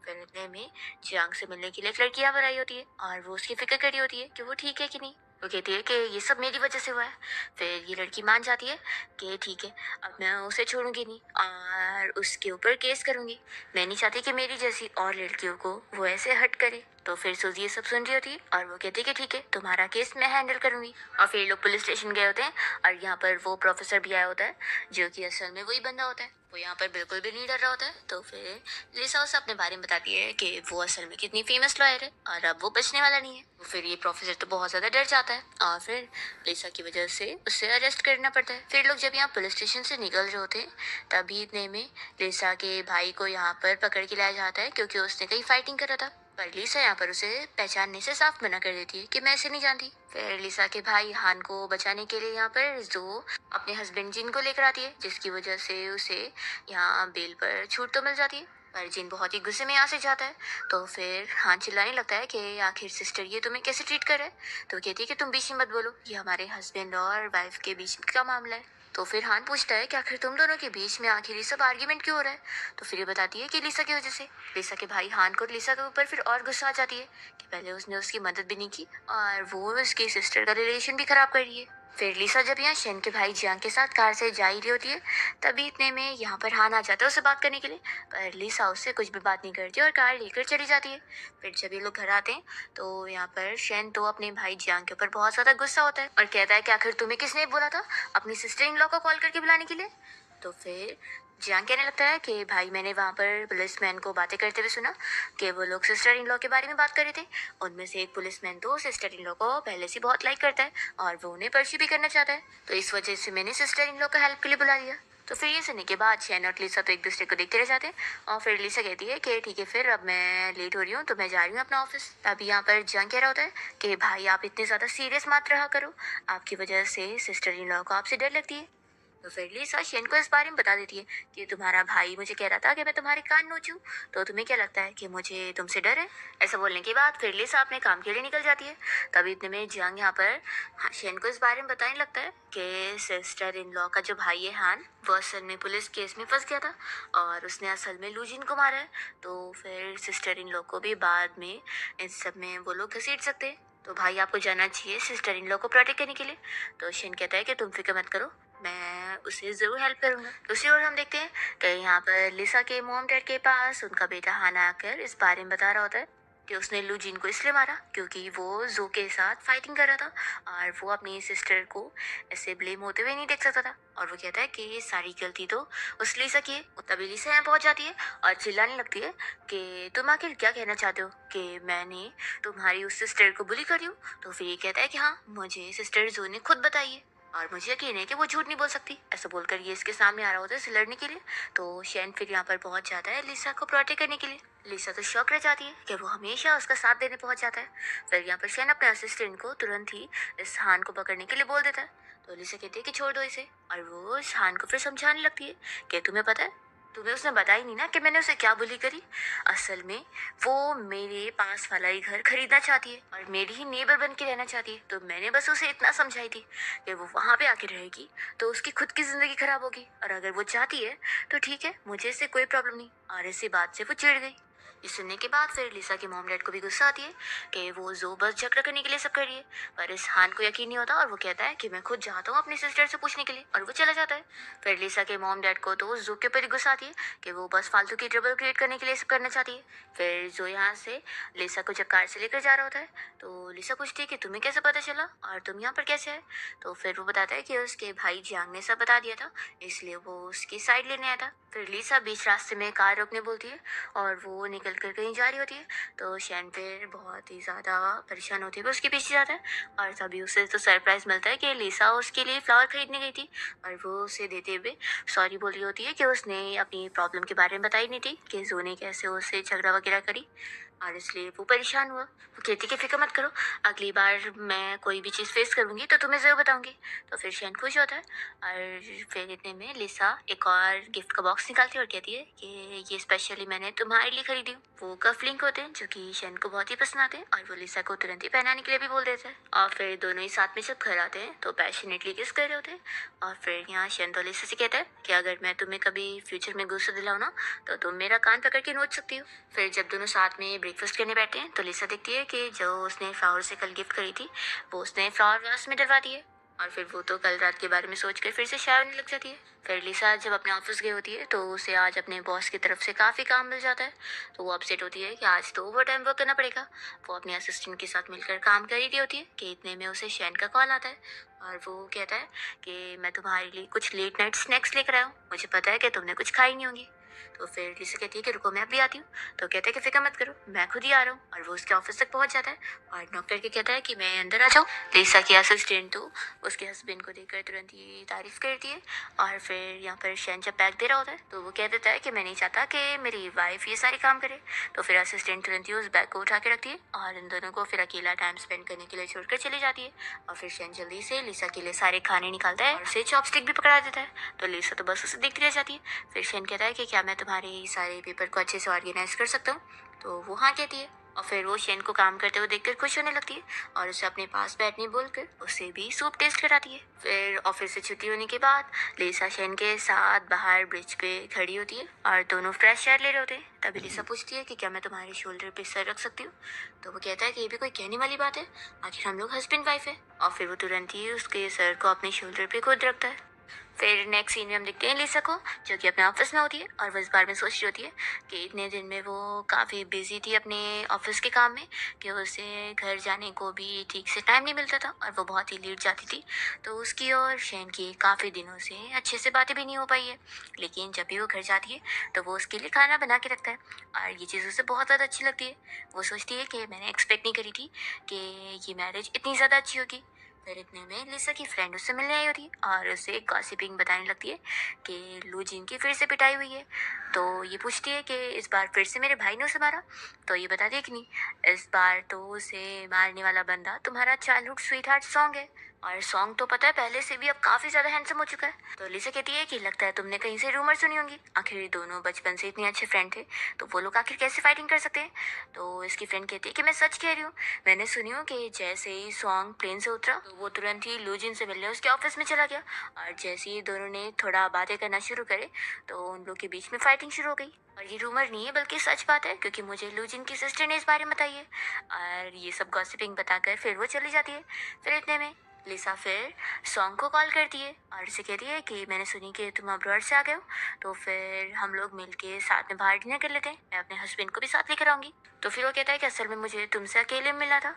S1: फिर इतने में जियांग से मिलने के लिए एक लड़की यहाँ पर आई होती है और वो उसकी फिक्र करी होती है कि वो ठीक है कि नहीं। वो कहती है कि ये सब मेरी वजह से हुआ है। फिर ये लड़की मान जाती है कि ठीक है, अब मैं उसे छोड़ूंगी नहीं और उसके ऊपर केस करूंगी। मैं नहीं चाहती कि मेरी जैसी और लड़कियों को वो ऐसे हर्ट करे। तो फिर सूजी ये सब सुन रही होती है और वो कहती है कि ठीक है, तुम्हारा केस मैं हैंडल करूंगी। और फिर लोग पुलिस स्टेशन गए होते हैं और यहाँ पर वो प्रोफेसर भी आया होता है जो कि असल में वही बंदा होता है। वो यहाँ पर बिल्कुल भी नहीं डर रहा होता है। तो फिर लिसा उसे अपने बारे में बताती है कि वो असल में कितनी फेमस लॉयर है और अब वो बचने वाला नहीं है। तो फिर ये प्रोफेसर तो बहुत ज़्यादा डर जाता है और फिर लिसा की वजह से उसे अरेस्ट करना पड़ता है। फिर लोग जब यहाँ पुलिस स्टेशन से निकल रहे होते हैं तभी इतने में लिसा के भाई को यहाँ पर पकड़ के लाया जाता है क्योंकि उसने कहीं फाइटिंग करा था। पर लिसा यहाँ पर उसे पहचानने से साफ मना कर देती है कि मैं इसे नहीं जानती। फिर लिसा के भाई हान को बचाने के लिए यहाँ पर जो अपने हस्बैंड जिन को लेकर आती है जिसकी वजह से उसे यहाँ बेल पर छूट तो मिल जाती है। पर जिन बहुत ही गुस्से में यहाँ से जाता है। तो फिर हान चिल्लाने लगता है कि आखिर सिस्टर ये तुम्हें कैसे ट्रीट कर रहा है। तो कहती है कि तुम बीच में मत बोलो, ये हमारे हस्बैंड और वाइफ के बीच का मामला है। तो फिर हान पूछता है कि आखिर तुम दोनों के बीच में आखिर ये सब आर्ग्यूमेंट क्यों हो रहा है। तो फिर ये बताती है कि लिसा की वजह से। लिसा के भाई हान को लिसा के ऊपर फिर और गुस्सा आ जाती है कि पहले उसने उसकी मदद भी नहीं की और वो उसकी सिस्टर का रिलेशन भी खराब कर रही है। फिर लिसा जब यहाँ शेन के भाई जियांग के साथ कार से जा ही रही होती है, तभी इतने में यहाँ पर हान आ जाता है उससे बात करने के लिए। पर लिसा उससे कुछ भी बात नहीं करती और कार लेकर चली जाती है। फिर जब ये लोग घर आते हैं तो यहाँ पर शेन तो अपने भाई जियांग के ऊपर बहुत ज़्यादा गुस्सा होता है और कहता है कि आखिर तुम्हें किसने बोला था अपनी सिस्टर इन लॉ को कॉल करके बुलाने के लिए। तो फिर जियांग कहने लगता है कि भाई मैंने वहाँ पर पुलिसमैन को बातें करते हुए सुना कि वो लोग सिस्टर इन लॉ के बारे में बात कर रहे थे। उनमें से एक पुलिसमैन तो सिस्टर इन लॉ को पहले से बहुत लाइक करता है और वो उन्हें पर्सी भी करना चाहता है, तो इस वजह से मैंने सिस्टर इन लॉ का हेल्प के लिए बुला लिया। तो फिर ये सुनने के बाद शैन और लिसा तो एक दूसरे को देखते रह जाते हैं और फिर लिसा कहती है कि ठीक है फिर अब मैं लेट हो रही हूँ तो मैं जा रही हूँ अपना ऑफिस। तभी यहाँ पर जियांग कह रहा होता है कि भाई आप इतने ज़्यादा सीरियस मत रहा करो, आपकी वजह से सिस्टर इन लॉ को आपसे डर लगती है। तो फिर लिसा शेन को इस बारे में बता देती है कि तुम्हारा भाई मुझे कह रहा था कि मैं तुम्हारे कान नोचूं, तो तुम्हें क्या लगता है कि मुझे तुमसे डर है। ऐसा बोलने के बाद फिर लिसा अपने काम के लिए निकल जाती है। तभी इतने में जियांग यहाँ पर शेन को इस बारे में बताने लगता है कि सिस्टर इन लॉ का जो भाई है हान, वो असल में पुलिस केस में फंस गया था और उसने असल में लूजिन को मारा है। तो फिर सिस्टर इन लॉ को भी बाद में इन सब में वो लोग घसीट सकते हैं, तो भाई आपको जाना चाहिए सिस्टर इन लॉ को प्रोटेक्ट करने के लिए। तो शेन कहता है कि तुम फिक्र मत करो, मैं उसे ज़रूर हेल्प करूँगा। दूसरी ओर हम देखते हैं कि यहाँ पर लिसा के मॉम डैड के पास उनका बेटा हाना आकर इस बारे में बता रहा होता है कि उसने लूजिन को इसलिए मारा क्योंकि वो जो के साथ फाइटिंग कर रहा था और वो अपनी सिस्टर को ऐसे ब्लेम होते हुए नहीं देख सकता था, और वो कहता है कि ये सारी गलती तो उस लिसा की है। तभी लिसा यहाँ पहुँच जाती है और चिल्लाने लगती है कि तुम आखिर क्या कहना चाहते हो कि मैंने तुम्हारी उस सिस्टर को बुली करी हूँ। तो फिर ये कहता है कि हाँ, मुझे सिस्टर जो ने खुद बताई है और मुझे यकीन है कि वो झूठ नहीं बोल सकती। ऐसा बोलकर ये इसके सामने आ रहा होता है इसे लड़ने के लिए। तो शैन फिर यहाँ पर पहुंच जाता है लिसा को प्रोटेक्ट करने के लिए। लिसा तो शॉक रह जाती है कि वो हमेशा उसका साथ देने पहुंच जाता है। फिर यहाँ पर शैन अपने असिस्टेंट को तुरंत ही इस हान को पकड़ने के लिए बोल देता है। तो लिसा कहती है कि छोड़ दो इसे, और वो इस हान को फिर समझाने लगती है कि तुम्हें पता है, तुम्हें उसने बताई नहीं ना कि मैंने उसे क्या बुली करी। असल में वो मेरे पास वाला ही घर खरीदना चाहती है और मेरी ही नेबर बन के रहना चाहती है, तो मैंने बस उसे इतना समझाई थी कि वो वहाँ पे आके रहेगी तो उसकी खुद की ज़िंदगी खराब होगी, और अगर वो चाहती है तो ठीक है, मुझे इससे कोई प्रॉब्लम नहीं। और इसी बात से वो चिढ़ गई। ये सुनने के बाद फिर लिसा के मॉम डैड को भी गुस्सा आती है कि वो जो बस झगड़ा करने के लिए सब कर रही है, पर इस हान को यकीन नहीं होता और वो कहता है कि मैं खुद जाता हूँ अपनी सिस्टर से पूछने के लिए, और वो चला जाता है। फिर लिसा के मॉम डैड को तो जो के ऊपर ही गुस्सा आती है कि वो बस फालतू की ट्रबल क्रिएट करने के लिए सब करना चाहती है। फिर जो यहाँ से लिसा को जब कार से लेकर जा रहा होता है तो लिसा पूछती है कि तुम्हें कैसे पता चला और तुम यहाँ पर कैसे आए। तो फिर वो बताता है कि उसके भाई जियांग ने सब बता दिया था, इसलिए वो उसकी साइड लेने आया था। फिर लिसा बीच रास्ते में कार रोकने बोलती है और वो निकल कर कहीं जा रही होती है। तो शैन फिर बहुत ही ज़्यादा परेशान होती है, वो उसके पीछे जाता है और तभी उसे तो सरप्राइज़ मिलता है कि लिसा उसके लिए फ्लावर खरीदने गई थी, और वो उसे देते हुए सॉरी बोल रही होती है कि उसने अपनी प्रॉब्लम के बारे में बताई नहीं थी कि जो ने कैसे उससे झगड़ा वगैरह करी, और इसलिए वो परेशान हुआ। वो कहती कि फिक्र मत करो, अगली बार मैं कोई भी चीज़ फेस करूँगी तो तुम्हें ज़रूर बताऊँगी। तो फिर शैन खुश होता है और फिर इतने में लिसा एक और गिफ्ट का बॉक्स निकालती है और कहती है कि ये स्पेशली मैंने तुम्हारे लिए खरीदी हूँ। वो कफ लिंक होते हैं जो कि शैन को बहुत ही पसंद आते हैं और वो लिसा को तुरंत ही पहनाने के लिए भी बोल देता है। और फिर दोनों ही साथ में जब घर आते हैं तो पैशनेटली किस कर रहे होते हैं। और फिर यहाँ शैन तो लिसा से कहता है कि अगर मैं तुम्हें कभी फ्यूचर में गुस्सा दिलाऊँ ना तो तुम मेरा कान पकड़ के नोच सकती हो। फिर जब दोनों साथ में ब्रेकफास्ट करने बैठते हैं तो लिसा देखती है कि जो उसने फ्लावर से कल गिफ्ट करी थी वो उसने फ्लावर वास में डलवा दी है, और फिर वो तो कल रात के बारे में सोचकर फिर से शायर होने लग जाती है। फिर लिसा जब अपने ऑफिस गई होती है तो उसे आज अपने बॉस की तरफ से काफ़ी काम मिल जाता है, तो वो अपसेट होती है कि आज तो ओवर टाइम वर्क करना पड़ेगा। वो अपने असिस्टेंट के साथ मिलकर काम कर रही होती है कि इतने में उसे शैन का कॉल आता है और वो कहता है कि मैं तुम्हारे लिए कुछ लेट नाइट स्नैक्स लेकर आया हूँ, मुझे पता है कि तुमने कुछ खाई नहीं होंगी। तो फिर लिसा कहती है कि रुको मैं अभी आती हूँ। तो कहता है कि फिक्र मत करो, मैं खुद ही आ रहा हूँ, और वो उसके ऑफिस तक पहुँच जाता है और नॉक करके कहता है कि मैं अंदर आ जाऊँ। लिसा की असिस्टेंट तो उसके हस्बैंड को देखकर तुरंत ही तारीफ करती है, और फिर यहाँ पर शैन जब बैग दे रहा होता है तो वो कह देता है कि मैं नहीं चाहता कि मेरी वाइफ ये सारे काम करे। तो फिर असिस्टेंट तुरंत ही उस बैग को उठा के रखती है और इन दोनों को फिर अकेला टाइम स्पेंड करने के लिए छोड़कर चली जाती है। और फिर शैन जल्दी से लिसा के लिए सारे खाने निकालता है और उसे चॉपस्टिक भी पकड़ा देता है। तो लिसा तो बस उसे देखती रह जाती है। फिर शैन कहता है कि क्या मैं तुम्हारे सारे पेपर को अच्छे से ऑर्गेनाइज कर सकता हूँ। तो वो हाँ कहती है और फिर वो शेन को काम करते हुए देखकर खुश होने लगती है और उसे अपने पास बैठने बोलकर उसे भी सूप टेस्ट कराती है। फिर ऑफिस से छुट्टी होने के बाद लिसा शेन के साथ बाहर ब्रिज पे खड़ी होती है और दोनों फ्रेश एयर ले रहे होते हैं। तभी लिसा पूछती है कि क्या मैं तुम्हारे शोल्डर पे सर रख सकती हूँ। तो वो कहता है कि ये भी कोई कहने वाली बात है, आखिर हम लोग हस्बैंड वाइफ है। और फिर वो तुरंत ही उसके सर को अपने शोल्डर पे खुद रखता है। फिर नेक्स्ट सीन में हम देखते हैं लिसा को, जो कि अपने ऑफिस में होती है और वो इस बारे में सोच रही होती है कि इतने दिन में वो काफ़ी बिजी थी अपने ऑफिस के काम में कि उसे घर जाने को भी ठीक से टाइम नहीं मिलता था और वो बहुत ही लेट जाती थी। तो उसकी और शैन की काफ़ी दिनों से अच्छे से बातें भी नहीं हो पाई है। लेकिन जब भी वो घर जाती है तो वो उसके लिए खाना बना के रखता है और ये चीज़ उसे बहुत ज़्यादा अच्छी लगती है। वो सोचती है कि मैंने एक्सपेक्ट नहीं करी थी कि ये मैरिज इतनी ज़्यादा अच्छी होगी। फिर इतने में लिसा की फ्रेंड उससे मिलने आई होती है और उसे गॉसिपिंग बताने लगती है कि लू जिन की फिर से पिटाई हुई है। तो ये पूछती है कि इस बार फिर से मेरे भाई ने उसे मारा। तो ये बताती है कि नहीं, इस बार तो उसे मारने वाला बंदा तुम्हारा चाइल्डहुड स्वीट हार्ट सॉन्ग है। और सॉन्ग तो पता है पहले से भी अब काफी ज्यादा हैंडसम हो चुका है। तो लिसा कहती है कि लगता है तुमने कहीं से रूमर सुनी होंगी, आखिर ये दोनों बचपन से इतने अच्छे फ्रेंड थे तो वो लोग आखिर कैसे फाइटिंग कर सकते हैं। तो इसकी फ्रेंड कहती है कि मैं सच कह रही हूँ, मैंने सुनी हूँ कि जैसे ही सॉन्ग प्लेन से उतरा तो वो तुरंत ही लूजिन से मिलने उसके ऑफिस में चला गया और जैसे ही दोनों ने थोड़ा बातें करना शुरू करे तो उन लोग के बीच में फाइटिंग शुरू हो गई। और ये रूमर नहीं है बल्कि सच बात है, क्योंकि मुझे लूजिन की सिस्टर ने इस बारे में बताई है। और ये सब गॉसिपिंग बताकर फिर वो चली जाती है। फिर इतने में लिसा फिर सॉन्ग को कॉल करती है और उसे कहती है कि मैंने सुनी कि तुम अब्रॉड से आ गए हो, तो फिर हम लोग मिलके साथ में बाहर डिनर कर लेते हैं, मैं अपने हस्बैंड को भी साथ लेकर आऊंगी। तो फिर वो कहता है कि असल में मुझे तुमसे अकेले मिलना था।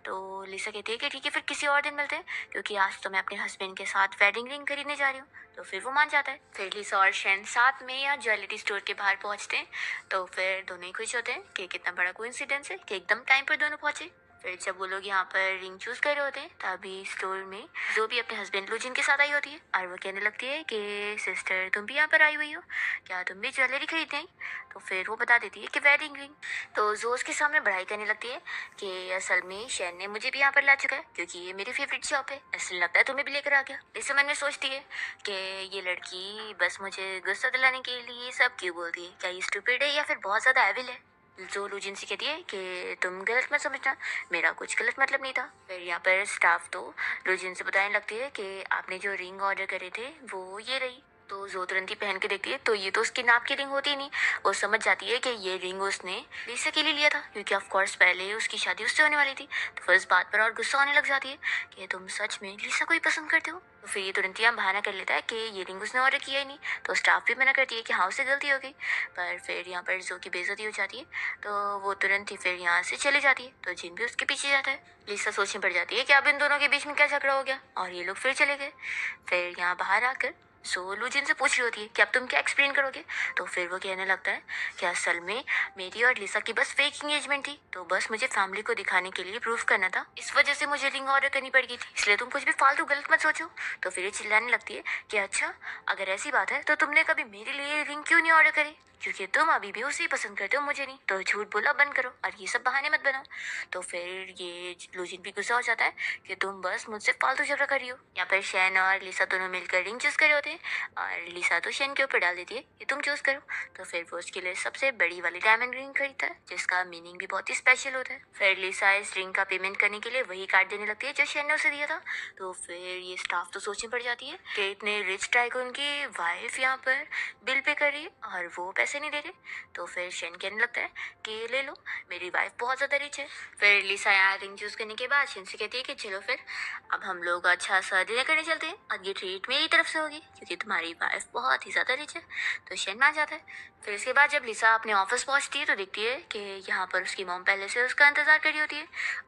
S1: तो लिसा कहती है कि ठीक है फिर किसी और दिन मिलते हैं, क्योंकि आज तो मैं अपने हस्बैंड के साथ वेडिंग रिंग खरीदने जा रही हूँ। तो फिर वो मान जाता है। फिर लिसा और शैन साथ में या ज्वेलरी स्टोर के बाहर पहुंचते हैं। तो फिर दोनों ही खुश होते हैं कि कितना बड़ा कोइंसिडेंस है कि एकदम टाइम पर दोनों पहुंचे। फिर जब वो लोग यहाँ पर रिंग चूज कर रहे होते हैं तभी स्टोर में जो भी अपने हस्बैंड लुजिन के साथ आई होती है और वो कहने लगती है कि सिस्टर तुम भी यहाँ पर आई हुई हो, क्या तुम भी ज्वेलरी खरीदने आई। तो फिर वो बता देती है कि वेडिंग रिंग। तो जो उसके सामने बढ़ाई करने लगती है कि असल में शैन ने मुझे भी यहाँ पर ला चुका है क्योंकि ये मेरी फेवरेट शॉप है, ऐसा लगता है तुम्हें भी लेकर आ गया। इस मन में सोचती है कि ये लड़की बस मुझे गुस्सा दिलाने के लिए सब क्यों बोलती है, क्या ये स्टूपिड है या फिर बहुत ज्यादा एविल है। जो लूजिन से कहती है कि तुम गलत मत समझना, मेरा कुछ गलत मतलब नहीं था। फिर यहाँ पर स्टाफ तो लूजिन से बताने लगती है कि आपने जो रिंग ऑर्डर करे थे वो ये रही। तो जो तुरंत ही पहन के देखती है तो ये तो उसकी नाप की रिंग होती ही नहीं। वो समझ जाती है कि ये रिंग उसने लिसा के लिए लिया था, क्योंकि ऑफ कोर्स पहले उसकी शादी उससे होने वाली थी। तो फिर इस बात पर और गुस्सा होने लग जाती है कि तुम सच में लिसा को ही पसंद करते हो। तो फिर ये तुरंत ही यहाँ बहाना कर लेता है कि ये रिंग उसने ऑर्डर किया ही नहीं। तो स्टाफ भी मना करती है कि हाँ उससे गलती हो गई। पर फिर यहाँ पर जो की बेइज्जती हो जाती है तो वो तुरंत ही फिर यहाँ से चली जाती है। तो जिन भी उसके पीछे जाता है। लिसा सोचने पड़ जाती है कि अब इन दोनों के बीच में क्या झगड़ा हो गया और ये लोग फिर चले गए। फिर यहाँ बाहर आकर सोलू जिनसे पूछ रही होती है कि अब तुम क्या एक्सप्लेन करोगे। तो फिर वो कहने लगता है कि असल में मेरी और लिसा की बस फेक एंगेजमेंट थी, तो बस मुझे फैमिली को दिखाने के लिए प्रूफ करना था, इस वजह से मुझे रिंग ऑर्डर करनी पड़ गई थी, इसलिए तुम कुछ भी फालतू गलत मत सोचो। तो फिर ये चिल्लाने लगती है कि अच्छा अगर ऐसी बात है तो तुमने कभी मेरे लिए रिंग क्यों नहीं ऑर्डर करी, क्योंकि तुम अभी भी उसे ही पसंद करते हो मुझे नहीं, तो झूठ बोला बंद करो और ये सब बहाने मत बनाओ। तो फिर ये लूजिन भी गुस्सा हो जाता है कि तुम बस मुझसे फालतू झगड़ा कर रही हो। यहाँ पर शैन और लिसा दोनों मिलकर रिंग चूज कर रहे होते हैं और लिसा तो शैन के ऊपर डाल देती है कि तुम चूज करो। तो फिर वो उसके लिए सबसे बड़ी वाली डायमंड रिंग खरीदता है, जिसका मीनिंग भी बहुत ही स्पेशल होता है। फिर लिसा इस रिंग का पेमेंट करने के लिए वही कार्ड देने लगती है जो शैन ने उसे दिया था। तो फिर ये स्टाफ तो सोचने पड़ जाती है कि इतने रिच टाइकून की वाइफ यहाँ पर बिल पे कर रही है और वो पैसे नहीं दे रहे। तो फिर शैन कहने लगता है कि ले लो, मेरी वाइफ बहुत ज़्यादा रिच है। फिर लिसा यहाँ रिंग चूज करने के बाद शैन से कहती है कि चलो फिर अब हम लोग अच्छा सा डिनर करने चलते हैं और ये ट्रीट मेरी तरफ से होगी क्योंकि तुम्हारी वाइफ बहुत ही ज़्यादा रिच है। तो शैन मान जाता है। फिर इसके बाद जब लिसा अपने ऑफिस पहुंचती है तो देखती है कि यहाँ पर उसकी मॉम पहले से उसका इंतज़ार कर रही होती है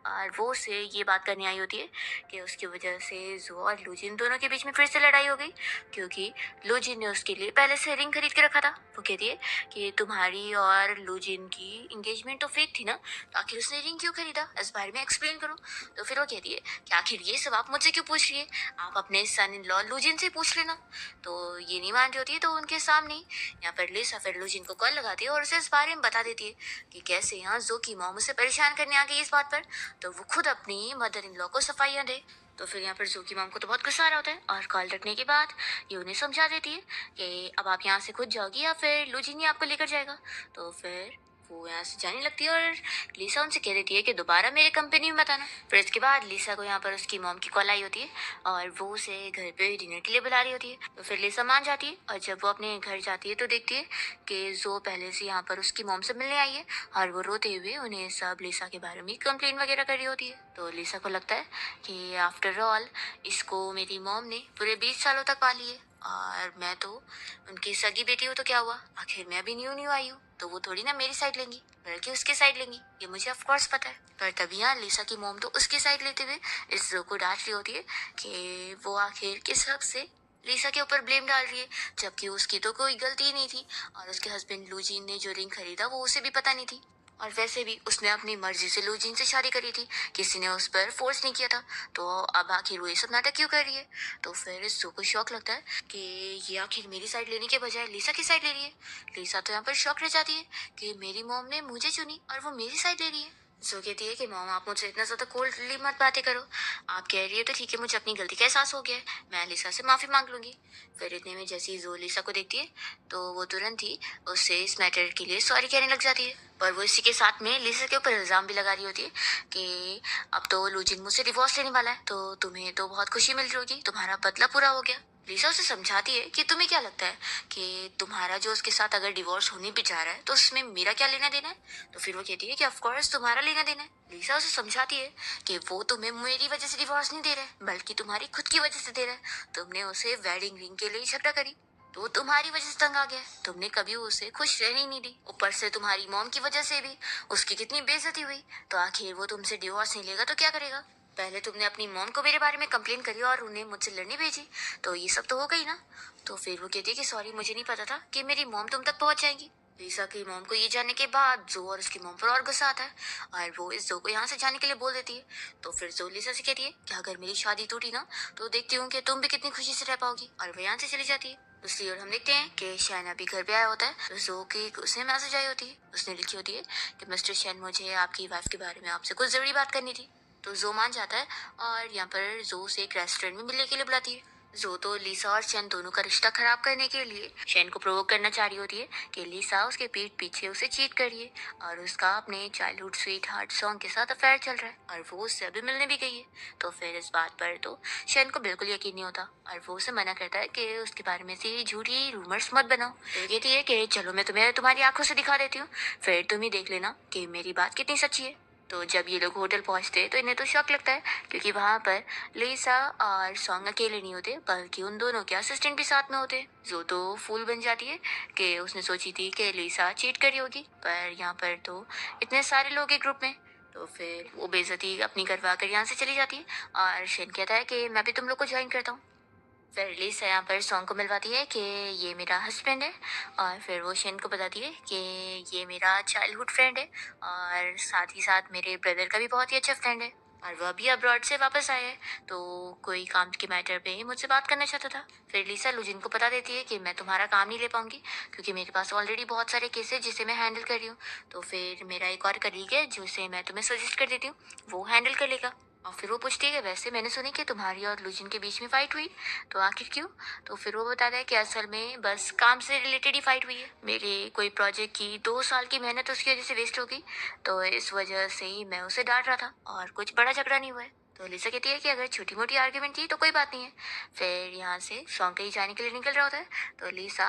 S1: और वो उससे ये बात करने आई होती है कि उसकी वजह से जो और लूजिन दोनों के बीच में फिर से लड़ाई हो गई, क्योंकि लूजिन ने उसके लिए पहले से रिंग खरीद के रखा था। वो कहती है कि तुम्हारी और लूजिन की इंगेजमेंट तो फेक थी ना, तो आखिर उसने रिंग क्यों खरीदा, इस बारे में एक्सप्लेन करो। तो फिर वो कहती है कि आखिर ये सब आप मुझसे क्यों पूछ रही है, आप अपने सन इन लॉ लूजिन से पूछ लेना। तो ये नहीं मान रही होती है तो उनके सामने यहाँ पर लिसा फिर लूजिन को कॉल लगाती है और उसे इस बारे में बता देती है कि कैसे यहाँ जो की मॉम उसे परेशान करने आ गई इस बात पर, तो वो खुद अपनी मदर इन लॉ को सफाइयाँ दे। तो फिर यहाँ पर जो की मॉम को तो बहुत गुस्सा आ रहा होता है और कॉल रखने के बाद ये उन्हें समझा देती है कि अब आप यहाँ से खुद जाओगी या फिर लूजिन ही आपको लेकर जाएगा। तो फिर वो यहाँ से जाने लगती है और लिसा उनसे कह देती है कि दोबारा मेरे कंपनी में मत आना। फिर इसके बाद लिसा को यहाँ पर उसकी मॉम की कॉल आई होती है और वो उसे घर पे डिनर के लिए बुला रही होती है। तो फिर लिसा मान जाती है और जब वो अपने घर जाती है तो देखती है कि जो पहले से यहाँ पर उसकी मॉम से मिलने आई है और वो रोते हुए उन्हें सब लिसा के बारे में कंप्लेन वगैरह कर रही होती है। तो लिसा को लगता है कि आफ्टर ऑल इसको मेरी मॉम ने पूरे 20 सालों तक पाली है और मैं तो उनकी सगी बेटी हूँ, तो क्या हुआ, आखिर मैं अभी न्यू न्यू आई हूँ तो वो थोड़ी ना मेरी साइड लेंगी बल्कि उसकी साइड लेंगी, ये मुझे ऑफ कोर्स पता है। पर तभी यहाँ लिसा की मॉम तो उसकी साइड लेते हुए इस जो को डांट रही होती है कि वो आखिर किस हक से लिसा के ऊपर ब्लेम डाल रही है, जबकि उसकी तो कोई गलती ही नहीं थी और उसके हस्बैंड लूजीन ने जो रिंग खरीदा वो उसे भी पता नहीं थी। और वैसे भी उसने अपनी मर्जी से लूजीन से शादी करी थी, किसी ने उस पर फोर्स नहीं किया था, तो अब आखिर वो ये सब नाटक क्यों कर रही है। तो फिर सो को शौक लगता है कि ये आखिर मेरी साइड लेने के बजाय लिसा की साइड ले रही है। लिसा तो यहाँ पर शौक रह जाती है कि मेरी मॉम ने मुझे चुनी और वो मेरी साइड ले रही है। जो कहती है कि मॉम आप मुझसे इतना ज़्यादा कोल्डली मत बातें करो, आप कह रही है तो ठीक है, मुझे अपनी गलती का एहसास हो गया है, मैं लिसा से माफ़ी मांग लूंगी। फिर इतने में जैसे ही जो लिसा को देखती है तो वो तुरंत ही उससे इस मैटर के लिए सॉरी कहने लग जाती है। पर वो इसी के साथ में लिसा के ऊपर इल्ज़ाम भी लगा रही होती है कि अब तो लूजिन मुझसे डिवोर्स लेने वाला है, तो तुम्हें तो बहुत खुशी मिल रही होगी, तुम्हारा बदला पूरा हो गया। लिसा उसे समझाती है कि तुम्हें क्या लगता है कि तुम्हारा जो उसके साथ अगर डिवोर्स होने भी जा रहा है तो उसमें मेरा क्या लेना देना है। तो फिर वो कहती है कि ऑफ कोर्स तुम्हारा लेना देना है। लिसा उसे समझाती है कि वो तुम्हें मेरी वजह से डिवोर्स नहीं दे रहा है बल्कि तुम्हारी खुद की वजह से दे रहा है। तुमने उसे वेडिंग रिंग के लिए झगड़ा करी तो तुम्हारी वजह से तंग आ गया, तुमने कभी उसे खुश रहने ही नहीं दी, ऊपर से तुम्हारी मॉम की वजह से भी उसकी कितनी बेइज्जती हुई, तो आखिर वो तुमसे डिवोर्स नहीं लेगा तो क्या करेगा। पहले तुमने अपनी मॉम को मेरे बारे में कंप्लेन करी और उन्हें मुझसे लड़ने भेजी, तो ये सब तो हो गई ना। तो फिर वो कहती है कि सॉरी, मुझे नहीं पता था कि मेरी मॉम तुम तक पहुंच जाएगी। लिसा की मॉम को ये जानने के बाद जो और उसकी मॉम पर और गुस्सा आता है और वो इस जो को यहाँ से जाने के लिए बोल देती है। तो फिर जो लिसा से कहती है कि अगर मेरी शादी टूटी ना तो देखती हूँ कि तुम भी कितनी खुशी से रह पाओगी, और वो यहाँ से चली जाती है। दूसरी ओर हम देखते हैं कि शैन अभी घर पे आया होता है, तो जो की उसने मैसेज आई होती है, उसने लिखी होती है कि मिस्टर शैन, मुझे आपकी वाइफ के बारे में आपसे कुछ जरूरी बात करनी थी। तो जो मान जाता है और यहाँ पर जो उसे एक रेस्टोरेंट में मिलने के लिए बुलाती है। जो तो लिसा और शैन दोनों का रिश्ता खराब करने के लिए शैन को प्रोवोक करना चाह रही होती है कि लिसा उसके पीठ पीछे उसे चीट कर रही है और उसका अपने चाइल्डहुड स्वीट हार्ट सॉन्ग के साथ अफेयर चल रहा है और वो उससे अभी मिलने भी गई है। तो फिर इस बात पर तो शैन को बिल्कुल यकीन नहीं होता और वो उसे मना करता है कि उसके बारे में से झूठी रूमर्स मत बनाओ। तो ये कहती है कि चलो मैं तुम्हें तुम्हारी आंखों से दिखा देती हूँ, फिर तुम ही देख लेना कि मेरी बात कितनी सच्ची है। तो जब ये लोग होटल पहुंचते हैं तो इन्हें तो शौक लगता है क्योंकि वहां पर लिसा और सॉन्ग अकेले नहीं होते बल्कि उन दोनों के असिस्टेंट भी साथ में होते हैं। जो तो फूल बन जाती है कि उसने सोची थी कि लिसा चीट करी होगी, पर यहाँ पर तो इतने सारे लोग एक ग्रुप में। तो फिर वो बेइज्जती अपनी करवा कर यहाँ से चली जाती है और शेन कहता है कि मैं भी तुम लोग को ज्वाइन करता हूँ। फिर लिसा यहाँ पर सॉन्ग को मिलवाती है कि ये मेरा हस्बैंड है और फिर वो शेन को बताती है कि ये मेरा चाइल्डहुड फ्रेंड है और साथ ही साथ मेरे ब्रदर का भी बहुत ही अच्छा फ्रेंड है और वह भी अब्रॉड से वापस आया है, तो कोई काम के मैटर पे मुझसे बात करना चाहता था। फिर लिसा लुजिन को बता देती है कि मैं तुम्हारा काम नहीं ले पाऊंगी क्योंकि मेरे पास ऑलरेडी बहुत सारे केस है जिसे मैं हैंडल कर रही हूँ, तो फिर मेरा एक और कलीग है जिसे मैं तुम्हें सजेस्ट कर देती हूँ, वो हैंडल कर लेगा। और फिर वो पूछती है कि वैसे मैंने सुनी कि तुम्हारी और लुजिन के बीच में फाइट हुई, तो आखिर क्यों। तो फिर वो बताता है कि असल में बस काम से रिलेटेड ही फाइट हुई है, मेरे कोई प्रोजेक्ट की 2 साल की मेहनत उसकी वजह से वेस्ट हो गई, तो इस वजह से ही मैं उसे डांट रहा था और कुछ बड़ा झगड़ा नहीं हुआ है। तो लिसा कहती है कि अगर छोटी मोटी आर्ग्यूमेंट थी तो कोई बात नहीं है। फिर यहाँ से सॉन्ग कहीं जाने के लिए निकल रहा होता है, तो लिसा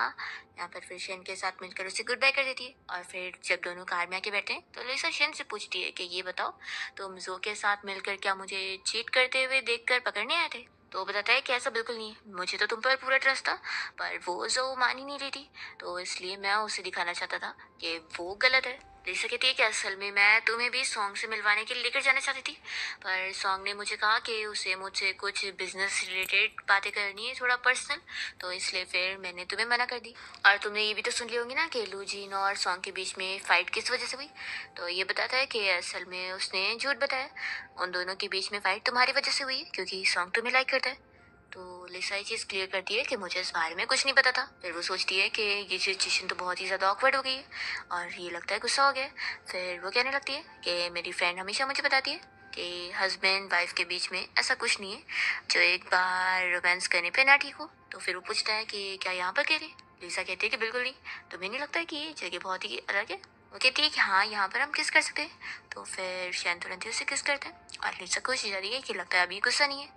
S1: यहाँ पर फिर शेन के साथ मिलकर उसे गुड बाय कर देती है और फिर जब दोनों कार में आके बैठे हैं तो लिसा शेन से पूछती है कि ये बताओ, तुम जो के साथ मिलकर क्या मुझे चीट करते हुए देखकर पकड़ने आए थे। तो वो बताता है कि ऐसा बिल्कुल नहीं है, मुझे तो तुम पर पूरा ट्रस्ट था, पर वो जो मान ही नहीं रही थी, तो इसलिए मैं उसे दिखाना चाहता था कि वो गलत है। लिसा कहती है कि असल में मैं तुम्हें भी सॉन्ग से मिलवाने के लिए लेकर जाना चाहती थी, पर सॉन्ग ने मुझे कहा कि उसे मुझसे कुछ बिजनेस रिलेटेड बातें करनी है, थोड़ा पर्सनल, तो इसलिए फिर मैंने तुम्हें मना कर दी। और तुमने ये भी तो सुन ली होंगी ना कि लूजीन और सॉन्ग के बीच में फाइट किस वजह से हुई। तो ये बताता है कि असल में उसने झूठ बताया, उन दोनों के बीच में फाइट तुम्हारी वजह से हुई है क्योंकि सॉन्ग तुम्हें लाइक करता है। तो लिसा ये चीज़ क्लियर करती है कि मुझे इस बारे में कुछ नहीं पता था। फिर वो सोचती है कि ये सिचुएशन तो बहुत ही ज़्यादा ऑकवर्ड हो गई है और ये लगता है गुस्सा हो गया है। फिर वो कहने लगती है कि मेरी फ्रेंड हमेशा मुझे बताती है कि हस्बैंड वाइफ के बीच में ऐसा कुछ नहीं है जो एक बार रोमांस करने पे ना ठीक हो। तो फिर वो पूछता है कि क्या यहाँ पर कह रही। लिसा कहती है कि बिल्कुल नहीं, तुम्हें नहीं लगता है कि ये जगह बहुत ही अलग है। वो कहती है कि हाँ यहाँ पर हम किस कर सकते हैं। तो फिर शैन तुरंत ही उससे किस करता है और लिसा खुश हो जाती है कि लगता है अभी गुस्सा नहीं है।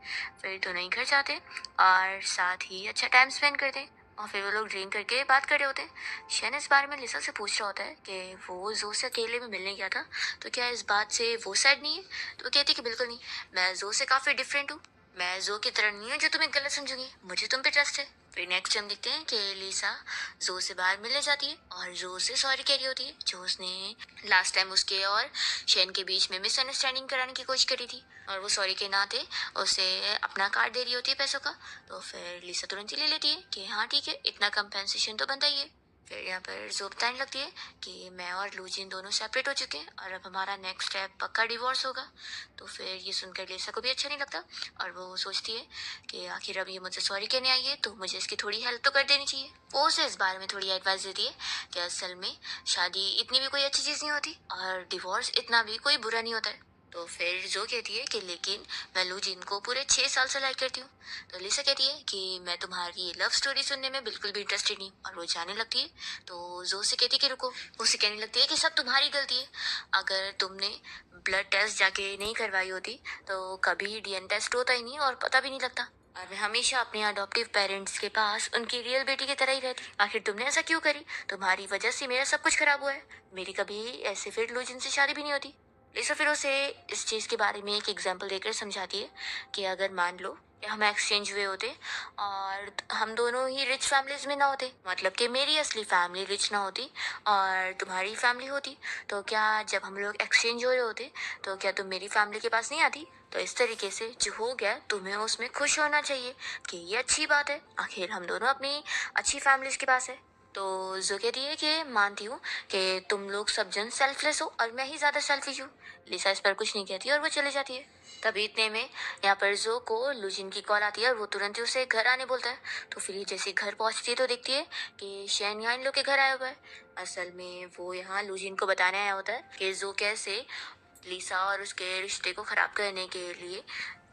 S1: फिर दोनों ही घर जाते हैं और साथ ही अच्छा टाइम स्पेंड करते हैं और फिर वो लोग ड्रिंक करके बात कर रहे होते हैं। शैन इस बारे में लिसा से पूछ रहा होता है कि वो जो से अकेले में मिलने गया था, तो क्या इस बात से वो सैड नहीं है। तो वो कहती है कि बिल्कुल नहीं, मैं जो से काफ़ी डिफरेंट हूँ। मैं जो की तरह नहीं हूँ जो तुम्हें गलत समझूंगी, मुझे तुम पे ट्रस्ट है। फिर नेक्स्ट हम देखते हैं कि लिसा जो से बाहर मिलने जाती है और जो से सॉरी कह रही होती है जो उसने लास्ट टाइम उसके और शेन के बीच में मिसअंडरस्टैंडिंग कराने की कोशिश करी थी। और वो सॉरी के नाते उसे अपना कार्ड दे रही होती है पैसों का। तो फिर लिसा तुरंत ही ले लेती है कि हाँ ठीक है, इतना कंपेंसेशन तो बनता ही है। फिर यहाँ पर जो बताने लगती है कि मैं और लूजिन दोनों सेपरेट हो चुके हैं और अब हमारा नेक्स्ट स्टेप पक्का डिवोर्स होगा। तो फिर ये सुनकर लिसा को भी अच्छा नहीं लगता और वो सोचती है कि आखिर अब ये मुझसे सॉरी कहने आई है तो मुझे इसकी थोड़ी हेल्प तो कर देनी चाहिए। वो उसे इस बारे में थोड़ी एडवाइस देती है कि असल में शादी इतनी भी कोई अच्छी चीज़ नहीं होती और डिवोर्स इतना भी कोई बुरा नहीं होता है। तो फिर जो कहती है कि लेकिन मैं लूजिन को पूरे 6 साल से लाइक करती हूँ। तो लिसा कहती है कि मैं तुम्हारी लव स्टोरी सुनने में बिल्कुल भी इंटरेस्टेड नहीं और वो जाने लगती है। तो जो से कहती है कि रुको, उसे कहने लगती है कि सब तुम्हारी गलती है। अगर तुमने ब्लड टेस्ट जाके नहीं करवाई होती तो कभी डीएनए टेस्ट होता ही नहीं और पता भी नहीं लगता और मैं हमेशा अपने अडॉप्टिव पेरेंट्स के पास उनकी रियल बेटी की तरह ही रहती। आखिर तुमने ऐसा क्यों करी? तुम्हारी वजह से मेरा सब कुछ खराब हुआ है। मेरी कभी ऐसे फिर लूजिन से शादी भी नहीं होती। लिसा फिर उसे इस चीज़ के बारे में एक एग्जाम्पल देकर समझाती है कि अगर मान लो कि हम एक्सचेंज हुए होते और हम दोनों ही रिच फैमिलीज में ना होते, मतलब कि मेरी असली फैमिली रिच ना होती और तुम्हारी फैमिली होती, तो क्या जब हम लोग एक्सचेंज हो रहे होते तो क्या तुम मेरी फैमिली के पास नहीं आती? तो इस तरीके से जो हो गया तुम्हें उसमें खुश होना चाहिए कि ये अच्छी बात है, आखिर हम दोनों अपनी अच्छी फैमिलीज के पास है। तो जो कहती है कि मानती हूँ कि तुम लोग सब जन सेल्फलेस हो और मैं ही ज़्यादा सेल्फिश हूँ। लिसा इस पर कुछ नहीं कहती और वो चले जाती है। तभी इतने में यहाँ पर जो को लुजिन की कॉल आती है और वो तुरंत ही उसे घर आने बोलता है। तो फिर ये जैसे घर पहुँचती है तो देखती है कि शैन यहाँ इन लोग के घर आया हुआ है। असल में वो यहाँ लुजिन को बताने आया होता है कि जो कैसे लिसा और उसके रिश्ते को ख़राब करने के लिए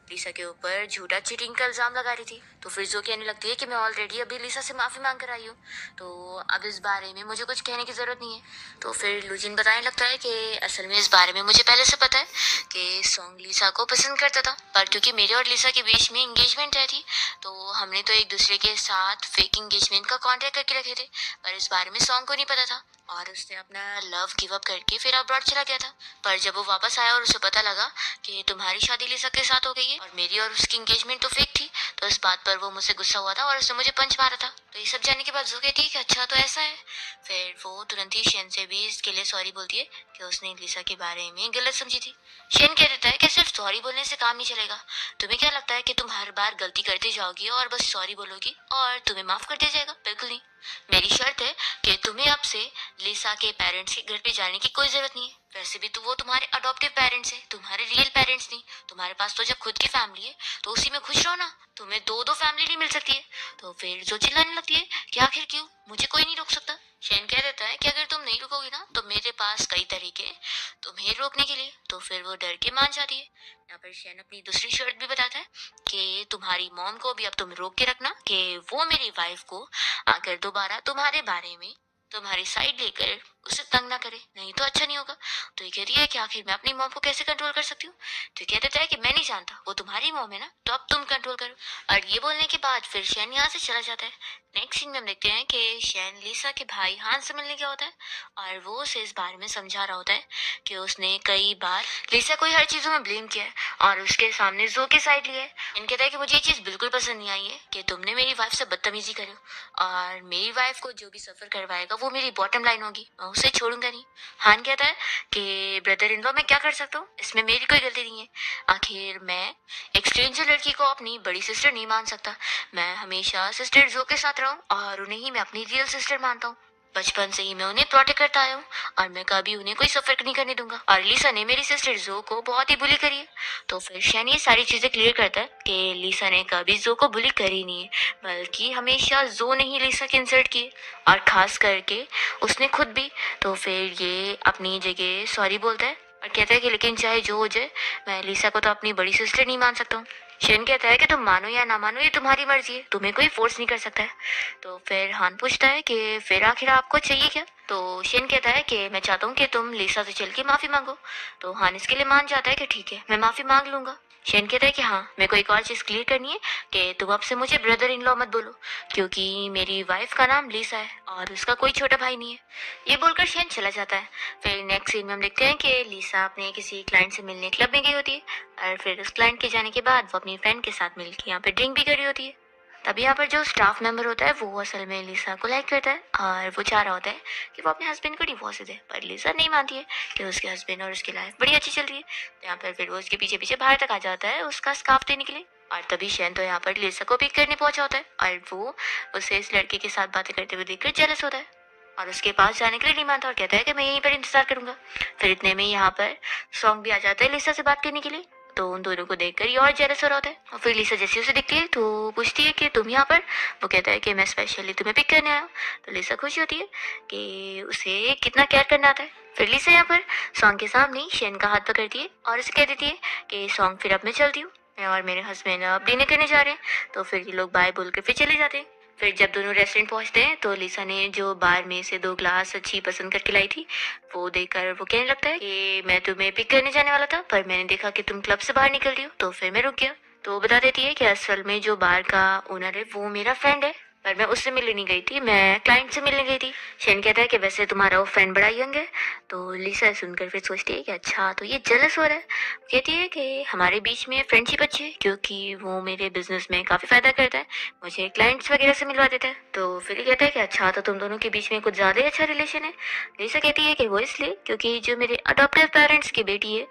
S1: लिसा के ऊपर झूठा चीटिंग का इल्जाम लगा रही थी। तो फिर जो कहने लगती है कि मैं ऑलरेडी अभी लिसा से माफ़ी मांग कर आई हूँ, तो अब इस बारे में मुझे कुछ कहने की ज़रूरत नहीं है। तो फिर लुजिन बताने लगता है कि असल में इस बारे में मुझे पहले से पता है कि सॉन्ग लिसा को पसंद करता था, पर क्योंकि मेरे और लिसा के बीच में इंगेजमेंट है थी तो हमने तो एक दूसरे के साथ फेक इंगेजमेंट का कॉन्ट्रैक्ट करके रखे थे, पर इस बारे में सॉन्ग को नहीं पता था और उसने अपना लव गिव अप करके फिर अब्रॉड चला गया था। पर जब वो वापस आया और उसे पता लगा कि तुम्हारी शादी लिसा के साथ हो गई है और मेरी और उसकी एंगेजमेंट तो फेक थी, तो इस बात पर वो मुझसे गुस्सा हुआ था और उसने मुझे पंच मारा था। तो ये सब जानने के बाद जो कहती है कि अच्छा तो ऐसा है। फिर वो तुरंत ही शेन से भी इसके लिए सॉरी बोलती है कि उसने लिसा के बारे में गलत समझी थी। शेन कह देता है कि सिर्फ सॉरी बोलने से काम नहीं चलेगा। तुम्हें क्या लगता है कि तुम हर बार गलती करते जाओगी और बस सॉरी बोलोगी और तुम्हें माफ कर दिया जाएगा? बिल्कुल नहीं। मेरी शर्त है कि तुम्हें अब से लिसा के पेरेंट्स के घर पे जाने की कोई जरूरत नहीं है। वैसे भी तो वो तुम्हारे अडॉप्टिव पेरेंट्स है, तुम्हारे रियल पेरेंट्स नहीं। तुम्हारे पास तो जब खुद की फैमिली है तो उसी में खुश रहो ना, तुम्हें दो दो फैमिली नहीं मिल सकती है। तो फिर जो चिल्लाने लगती है कि आखिर क्यों, मुझे कोई नहीं रोक सकता। शेन कह देता है कि अगर तुम नहीं रुकोगी ना तो मेरे पास कई तरीके तुम्हें रोकने के लिए। तो फिर वो डर के मान जाती है। यहाँ पर शेन अपनी दूसरी शर्त भी बताता है कि तुम्हारी मॉम को भी अब तुम रोक के रखना कि वो मेरी वाइफ को आकर दोबारा तुम्हारे बारे में तुम्हारी साइड लेकर उसे तंग ना करे, नहीं तो अच्छा नहीं होगा। तो ये कहती है कि आखिर मैं अपनी मॉम को कैसे कंट्रोल कर सकती हूँ? तो कह देता है कि मैं नहीं जानता, वो तुम्हारी मॉम है ना, तो अब तुम कंट्रोल करो। और ये बोलने के बाद फिर शैन यहाँ से चला जाता है। नेक्स्ट सीन में हम देखते हैं कि शैन लिसा के भाई हान से मिलने गया होता है और वो उसे इस बारे में समझा रहा होता है कि उसने कई बार लिसा को ही हर चीज़ों में ब्लेम किया है और उसके सामने जो के साइड लिया है। इन कहता है कि मुझे ये चीज़ बिल्कुल पसंद नहीं आई है कि तुमने मेरी वाइफ से बदतमीजी करी और मेरी वाइफ को जो भी सफ़र करवाएगा वो मेरी बॉटम लाइन होगी, मैं उसे छोड़ूंगा नहीं। हान कहता है कि ब्रदर इन लॉ मैं क्या कर सकता हूँ, इसमें मेरी कोई गलती नहीं है। आखिर मैं एक स्ट्रेंजर लड़की को अपनी बड़ी सिस्टर नहीं मान सकता। मैं हमेशा सिस्टर जो के साथ रहूं और उन्हें ही मैं अपनी रियल सिस्टर मानता हूँ। बचपन से ही मैं उन्हें प्रोटेक्ट करता आया हूँ और मैं कभी उन्हें कोई सफर नहीं करने दूंगा। और लिसा ने मेरी सिस्टर जो को बहुत ही बुली करी है। तो फिर शैन ये सारी चीजें क्लियर करता है कि लिसा ने कभी जो को बुली करी नहीं है, बल्कि हमेशा जो ने ही लिसा की इंसल्ट की और खास करके उसने खुद भी। तो फिर ये अपनी जगह सॉरी बोलता है और कहता है कि लेकिन चाहे जो हो जाए, मैं लिसा को तो अपनी बड़ी सिस्टर नहीं मान सकता हूँ। शेन कहता है कि तुम मानो या ना मानो ये तुम्हारी मर्जी है, तुम्हें कोई फोर्स नहीं कर सकता है। तो फिर हान पूछता है कि फिर आखिर आपको चाहिए क्या। तो शेन कहता है कि मैं चाहता हूँ कि तुम लिसा से चल के माफी मांगो। तो हान इसके लिए मान जाता है कि ठीक है, मैं माफी मांग लूंगा। शेन कहता है कि हाँ, मेरे को एक और चीज़ क्लियर करनी है कि तुम अब से मुझे ब्रदर इन लॉ मत बोलो, क्योंकि मेरी वाइफ का नाम लिसा है और उसका कोई छोटा भाई नहीं है। ये बोलकर शेन चला जाता है। फिर नेक्स्ट सीन में हम देखते हैं कि लिसा अपने किसी क्लाइंट से मिलने क्लब में गई होती है और फिर उस क्लाइंट के जाने के बाद वो अपनी फ्रेंड के साथ मिलकर यहाँ पे ड्रिंक भी कर रही होती है। तब यहाँ पर जो स्टाफ मेंबर होता है वो असल में लिसा को लाइक करता है और वो चाह रहा होता है कि वो अपने हस्बैंड को डिवोर्स दे, पर लिसा नहीं मानती है कि उसके हस्बैंड और उसकी लाइफ बड़ी अच्छी चल रही है। तो यहाँ पर फिर वो उसके पीछे पीछे बाहर तक आ जाता है उसका स्कार्फ देने के लिए। और तभी शैन तो यहाँ पर लिसा को पिक करने पहुंचा होता है और वो उसे इस लड़के के साथ बातें करते हुए देखकर जेलस होता है और उसके पास जाने के लिए नहीं मानता और कहता है कि मैं यहीं पर इंतजार करूंगा। फिर इतने में यहाँ पर सॉन्ग भी आ जाता है लिसा से बात करने के लिए। तो उन दोनों को देखकर ये और जेलस हो रहा होता है और फिर लिसा जैसे उसे दिखती है तो पूछती है कि तुम यहाँ पर। वो कहता है कि मैं स्पेशली तुम्हें पिक करने आया हूँ। तो लिसा खुश होती है कि उसे कितना केयर करना आता है। फिर लिसा यहाँ पर सॉन्ग के सामने शेन का हाथ पकड़ती है और उसे कह देती है कि सॉन्ग फिर अब मैं चलती हूँ, मैं और मेरे हस्बैंड अब डिनर करने जा रहे हैं। तो फिर ये लोग बाय बोलकर फिर चले जाते हैं। फिर जब दोनों रेस्टोरेंट पहुंचते हैं तो लिसा ने जो बार में से 2 ग्लास अच्छी पसंद करके लाई थी वो देखकर वो कहने लगता है कि मैं तुम्हें पिक करने जाने वाला था, पर मैंने देखा कि तुम क्लब से बाहर निकल रही हो तो फिर मैं रुक गया। तो वो बता देती है कि असल में जो बार का ओनर है वो मेरा फ्रेंड है, पर मैं उससे मिलने नहीं गई थी, मैं क्लाइंट से मिलने गई थी। शेन कहता है कि वैसे तुम्हारा वो फ्रेंड बड़ा यंग है। तो लिसा सुनकर फिर सोचती है कि अच्छा तो ये जेलस हो रहा है। कहती है कि हमारे बीच में फ्रेंडशिप अच्छी है क्योंकि वो मेरे बिजनेस में काफ़ी फ़ायदा करता है, मुझे क्लाइंट्स वगैरह से मिलवा देता है। तो फिर ये कहता है कि अच्छा तो तुम दोनों के बीच में कुछ ज़्यादा ही अच्छा रिलेशन है। लिसा कहती है कि वो इसलिए क्योंकि जो मेरे अडॉप्टिव पेरेंट्स की बेटी है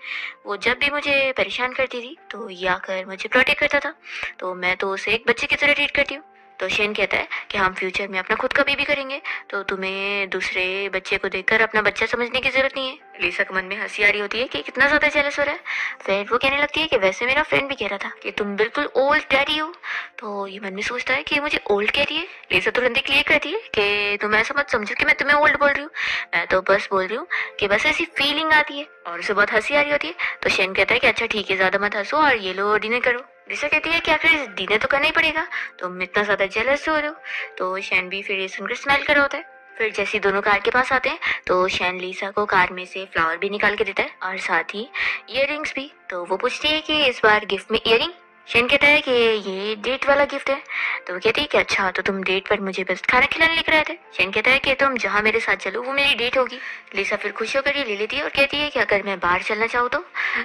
S1: वो जब भी मुझे परेशान करती थी तो ये आकर मुझे प्रोटेक्ट करता था, तो मैं तो उसे एक बच्चे की तरह ट्रीट करती हूँ। तो शेन कहता है कि हम फ्यूचर में अपना खुद का बेबी करेंगे, तो तुम्हें दूसरे बच्चे को देखकर अपना बच्चा समझने की जरूरत नहीं है। लिसा के मन में हंसी आ रही होती है कि कितना ज्यादा जेलस हो रहा है। फिर वो कहने लगती है कि वैसे मेरा फ्रेंड भी कह रहा था कि तुम बिल्कुल ओल्ड डैडी हो। तो ये मन में सोचता है कि मुझे ओल्ड कह रही है। लिसा तुरंत क्लियर करती है कि तुम ऐसा मत समझो कि मैं तुम्हें ओल्ड बोल रही हूँ, मैं तो बस बोल रही हूँ कि बस ऐसी फीलिंग आती है। और उसे बहुत हंसी आ रही होती है। तो शेन कहता है कि अच्छा ठीक है, ज्यादा मत हंसो और ये लो डिनर करो। लिसा कहती है कि आखिर डिनर तो करना ही पड़ेगा, तुम इतना ज्यादा जेलस हो रहे हो। तो शैन भी फिर ये सुनकर स्माइल कर रहा होता है। फिर जैसे दोनों कार के पास आते हैं तो शैन लिसा को कार में से फ्लावर भी निकाल के देता है और साथ ही इयररिंग्स भी। तो वो पूछती है कि इस बार गिफ्ट में इयररिंग। शैन कहता है कि ये डेट वाला गिफ्ट है। तो वो कहती है कि अच्छा तो तुम डेट पर मुझे बस खाना खिलाने लेकर आए थे। शैन कहता है कि तुम जहाँ मेरे साथ चलो वो मेरी डेट होगी। लिसा फिर खुश होकर ये ले लेती है और कहती है कि अगर मैं बाहर चलना चाहूँ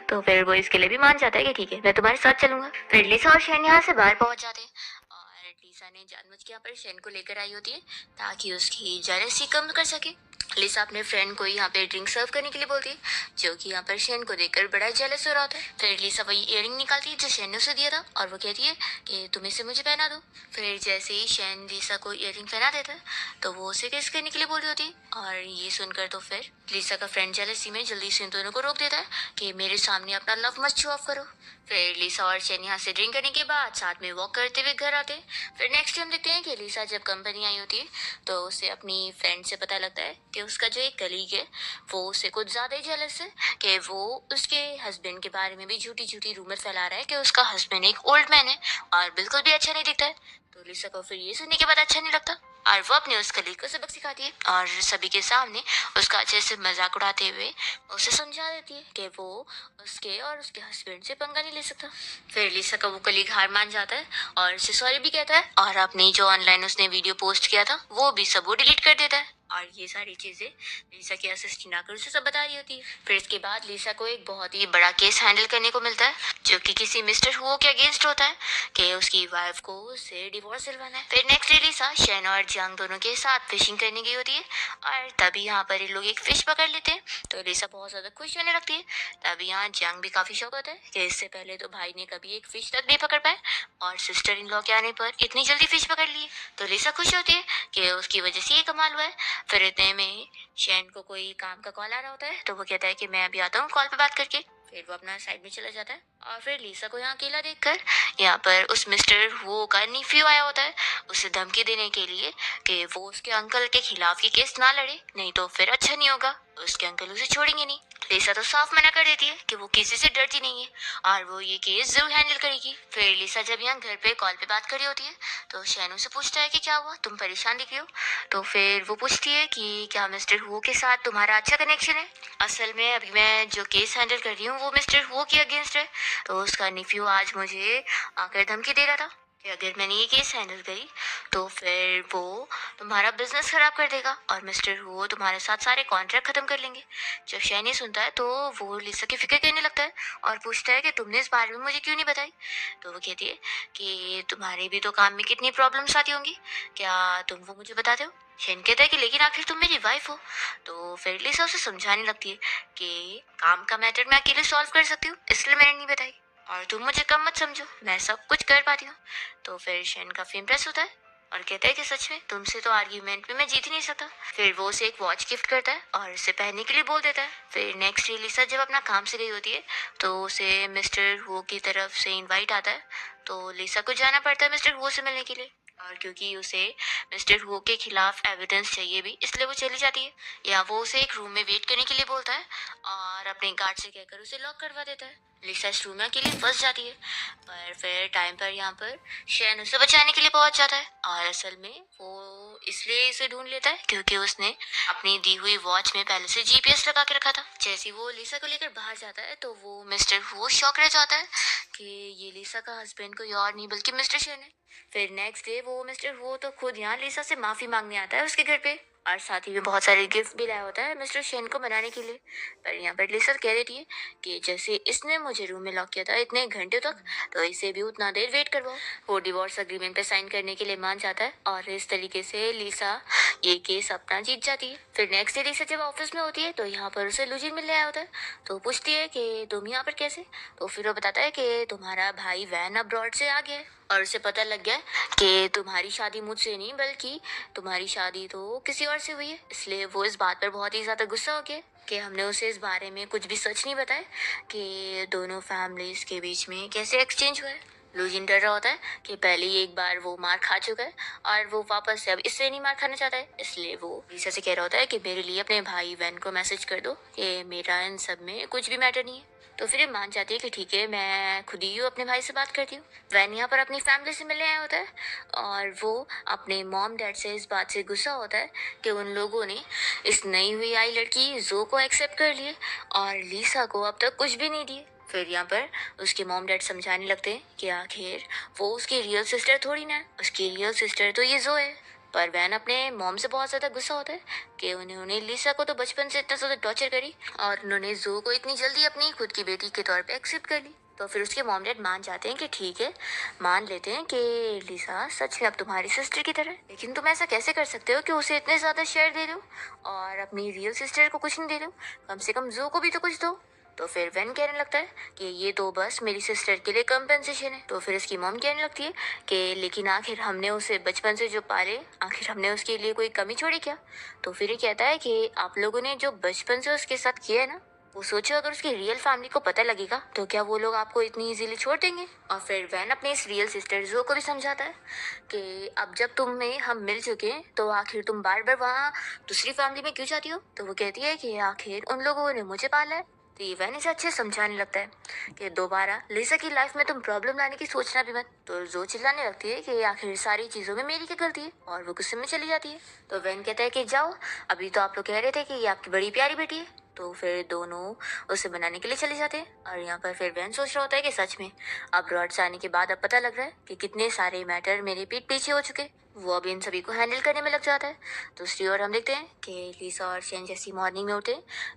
S1: तो फिर वो इसके लिए भी मान जाता है कि ठीक है मैं तुम्हारे साथ चलूंगा। फिर लिसा और शैन यहाँ से बाहर पहुंच जाते हैं और लिसा ने जानबूझ के यहाँ पर शैन को लेकर आई होती है ताकि उसकी जेलसी कम कर सके। लिसा अपने फ्रेंड को यहाँ पे ड्रिंक सर्व करने के लिए बोलती है, जो कि यहाँ पर शैन को देखकर बड़ा जेलस हो रहा होता है। फिर लिसा वही इयररिंग निकालती है जो शैन ने उसे दिया था और वो कहती है कि तुम इसे मुझे पहना दो। फिर जैसे ही शैन लिसा को इयररिंग पहना देता है तो वो उसे किस करने के लिए बोल रही होती है और ये सुनकर तो फिर लिसा का फ्रेंड जेलसी में जल्दी से इन दोनों को रोक देता है कि मेरे सामने अपना लव मत शो ऑफ करो। फिर लिसा और शैन यहाँ से ड्रिंक करने के बाद साथ में वॉक करते हुए घर आते हैं। फिर नेक्स्ट टाइम देखते हैं कि लिसा जब कंपनी आई होती है तो उसे अपनी फ्रेंड से पता लगता है कि उसका जो एक कलीग है वो उससे कुछ ज़्यादा ही जेलस है कि वो उसके हस्बैंड के बारे में भी झूठी झूठी रूमर फैला रहा है कि उसका हस्बैंड एक ओल्ड मैन है और बिल्कुल भी अच्छा नहीं दिखता है। तो लिसा को फिर ये सुनने के बाद अच्छा नहीं लगता और वो अपने उस कलीग को सबक सिखाती है और सभी के सामने उसका अच्छे से मजाक उड़ाते हुए उसे समझा देती है कि वो उसके और उसके हस्बैंड से पंगा नहीं ले सकता। फिर लिसा का वो कलीग हार मान जाता है और उसे सॉरी भी कहता है और अपनी जो ऑनलाइन उसने वीडियो पोस्ट किया था वो भी सब वो डिलीट कर देता है और ये सारी चीजें लिसा के असिस्टेंट आकर उसे सब बता रही होती है। फिर इसके बाद लिसा को एक बहुत ही बड़ा केस हैंडल करने को मिलता है जो कि किसी मिस्टर हुओ के अगेंस्ट होता है कि उसकी वाइफ को उससे डिवोर्स दिलवाना है। फिर नेक्स्ट डे लिसा शैन और जंग दोनों के साथ फिशिंग करने गई होती है और तभी यहाँ पर ये लोग एक फिश पकड़ लेते हैं तो लिसा बहुत ज्यादा खुश होने लगती है। तभी यहाँ जंग भी काफी शौक होता है कि इससे पहले तो भाई ने कभी एक फिश तक नहीं पकड़ पाए और सिस्टर इन लॉ के आने पर इतनी जल्दी फिश पकड़ लिए। तो लिसा खुश होती है कि उसकी वजह से ये कमाल हुआ है। फिर इतने में शैन को कोई काम का कॉल आ रहा होता है तो वो कहता है कि मैं अभी आता हूँ कॉल पे बात करके। फिर वो अपना साइड में चला जाता है और फिर लिसा को यहाँ अकेला देखकर यहाँ पर उस मिस्टर वो का नीफ्यू आया होता है उसे धमकी देने के लिए कि वो उसके अंकल के खिलाफ ये केस ना लड़े, नहीं तो फिर अच्छा नहीं होगा, उसके अंकल उसे छोड़ेंगे नहीं। लिसा तो साफ मना कर देती है कि वो किसी से डरती नहीं है और वो ये केस जरूर हैंडल करेगी। फिर लिसा जब यहाँ घर पे कॉल पे बात कर रही होती है तो शैनू से पूछता है कि क्या हुआ, तुम परेशान दिख रही हो। तो फिर वो पूछती है कि क्या मिस्टर हुओ के साथ तुम्हारा अच्छा कनेक्शन है। असल में अभी मैं जो केस हैंडल कर रही हूँ वो मिस्टर हुओ के अगेंस्ट है। तो उसका निफ्यू आज मुझे आकर धमकी दे रहा था कि अगर मैंने ये केस हैंडल करी तो फिर वो तुम्हारा बिजनेस खराब कर देगा और मिस्टर हुओ तुम्हारे साथ सारे कॉन्ट्रैक्ट खत्म कर लेंगे। जब शैनी सुनता है तो वो लिसा की फिक्र करने लगता है और पूछता है कि तुमने इस बारे में मुझे क्यों नहीं बताई। तो वो कहती है कि तुम्हारे भी तो काम में कितनी प्रॉब्लम्स आती होंगी, क्या तुम वो मुझे बताते हो। शेन कहता है कि लेकिन आखिर तुम मेरी वाइफ हो। तो फिर लिसा उसे समझाने लगती है कि काम का मैटर मैं अकेले सॉल्व कर सकती हूँ, इसलिए मैंने नहीं बताई और तुम मुझे कम मत समझो, मैं सब कुछ कर पाती हूँ। तो फिर शेन काफी इम्प्रेस होता है और कहता है कि सच में तुमसे तो आर्ग्यूमेंट में मैं जीत ही नहीं सकता। फिर वो उसे एक वॉच गिफ्ट करता है और उसे पहनने के लिए बोल देता है। फिर नेक्स्ट डे लिसा जब अपना काम से गई होती है तो उसे मिस्टर वो की तरफ से इनवाइट आता है। तो लिसा को जाना पड़ता है मिस्टर वो से मिलने के लिए और क्योंकि उसे मिस्टर वो के खिलाफ एविडेंस चाहिए भी इसलिए वो चली जाती है। या वो उसे एक रूम में वेट करने के लिए बोलता है और अपने गार्ड से कहकर उसे लॉक करवा देता है। लिसा इस रूम में अकेली फंस जाती है पर फिर टाइम पर यहाँ पर शैन उसे बचाने के लिए पहुंच जाता है और असल में वो इसलिए इसे ढूंढ लेता है क्योंकि उसने अपनी दी हुई वॉच में पहले से जीपीएस लगा के रखा था। जैसे ही वो लिसा को लेकर बाहर जाता है तो वो मिस्टर वो शॉक रह जाता है कि ये लिसा का हस्बैंड कोई और नहीं बल्कि मिस्टर शेन है। फिर नेक्स्ट डे वो मिस्टर वो तो खुद यहाँ लिसा से माफी मांगने आता है उसके घर पे और साथ ही में बहुत सारे गिफ्ट भी लाया होता है मिस्टर शेन को मनाने के लिए। पर यहाँ पर लिसा कह देती है कि जैसे इसने मुझे रूम में लॉक किया था इतने घंटे तक तो इसे भी उतना देर वेट करवाओ। वो डिवोर्स अग्रीमेंट पे साइन करने के लिए मान जाता है और इस तरीके से लिसा ये केस अपना जीत जाती है। फिर नेक्स्ट डे लिसा जब ऑफिस में होती है तो यहाँ पर उसे लुजिन मिलने आया होता है। तो पूछती है कि तुम यहाँ पर कैसे। तो फिर वो बताता है कि तुम्हारा भाई वैन अब्रॉड से आ गया है और उसे पता लग गया कि तुम्हारी शादी मुझसे नहीं बल्कि तुम्हारी शादी तो किसी और से हुई है। इसलिए वो इस बात पर बहुत ही ज्यादा गुस्सा हो गया कि हमने उसे इस बारे में कुछ भी सच नहीं बताया कि दोनों फैमिलीज के बीच में कैसे एक्सचेंज हुआ है। लुजिन डर रहा होता है कि पहले ही एक बार वो मार खा चुका है और वो वापस से अब इससे नहीं मार खाना चाहता है। इसलिए वो लिसा से कह रहा होता है कि मेरे लिए अपने भाई वैन को मैसेज कर दो कि मेरा इन सब में कुछ भी मैटर नहीं है। तो फिर ये मान जाती है कि ठीक है मैं खुद ही अपने भाई से बात करती हूँ। वैन यहाँ पर अपनी फैमिली से मिलने आया होता है और वो अपने मॉम डैड से इस बात से गुस्सा होता है कि उन लोगों ने इस नई हुई आई लड़की जो को एक्सेप्ट कर लिए और लीसा को अब तक कुछ भी नहीं दिए। फिर यहाँ पर उसके मॉम डैड समझाने लगते हैं कि आखिर वो उसकी रियल सिस्टर थोड़ी ना है, उसकी रियल सिस्टर तो ये जो है। पर वैन अपने मॉम से बहुत ज़्यादा गुस्सा होता है कि उन्होंने लिसा को तो बचपन से इतना ज़्यादा टॉर्चर करी और उन्होंने जो को इतनी जल्दी अपनी खुद की बेटी के तौर पे एक्सेप्ट कर ली। तो फिर उसके मॉम डैड मान जाते हैं कि ठीक है मान लेते हैं कि लिसा सच में अब तुम्हारी सिस्टर की तरह है, लेकिन तुम ऐसा कैसे कर सकते हो कि उसे इतने ज़्यादा शेयर दे दो और अपनी रियल सिस्टर को कुछ नहीं दे दो, कम से कम जो को भी तो कुछ दो। तो फिर वैन कहने लगता है कि ये तो बस मेरी सिस्टर के लिए कंपेंसेशन है। तो फिर उसकी मॉम कहने लगती है कि लेकिन आखिर हमने उसे बचपन से जो पाले आखिर हमने उसके लिए कोई कमी छोड़ी क्या। तो फिर ये कहता है कि आप लोगों ने जो बचपन से उसके साथ किया है ना वो सोचो अगर उसकी रियल फैमिली को पता लगेगा तो क्या वो लोग आपको इतनी इजीली छोड़ देंगे। और फिर वैन अपने इस रियल सिस्टर जो को भी समझाता है कि अब जब तुम्हें हम मिल चुके हैं तो आखिर तुम बार बार वहाँ दूसरी फैमिली में क्यों जाती हो। तो वो कहती है कि आखिर उन लोगों ने मुझे पाला है। तो ये वैन इसे अच्छे समझाने लगता है कि दोबारा लिसा की लाइफ में तुम प्रॉब्लम लाने की सोचना भी मत। तो जो चिल्लाने लगती है कि आखिर सारी चीजों में मेरी क्या गलती है और वो गुस्से में चली जाती है। तो वैन कहता है कि जाओ, अभी तो आप लोग कह रहे थे कि ये आपकी बड़ी प्यारी बेटी है। तो फिर दोनों उसे बनाने के लिए चले जाते हैं और यहाँ पर फिर वैन सोच रहा होता है कि सच में अब रॉड से आने के बाद अब पता लग रहा है कि कितने सारे मैटर मेरे पीठ पीछे हो चुके। वो अब इन सभी को हैंडल करने में लग जाता है। दूसरी ओर हम देखते हैं कि लिसा और शेन जैसी मॉर्निंग में उठे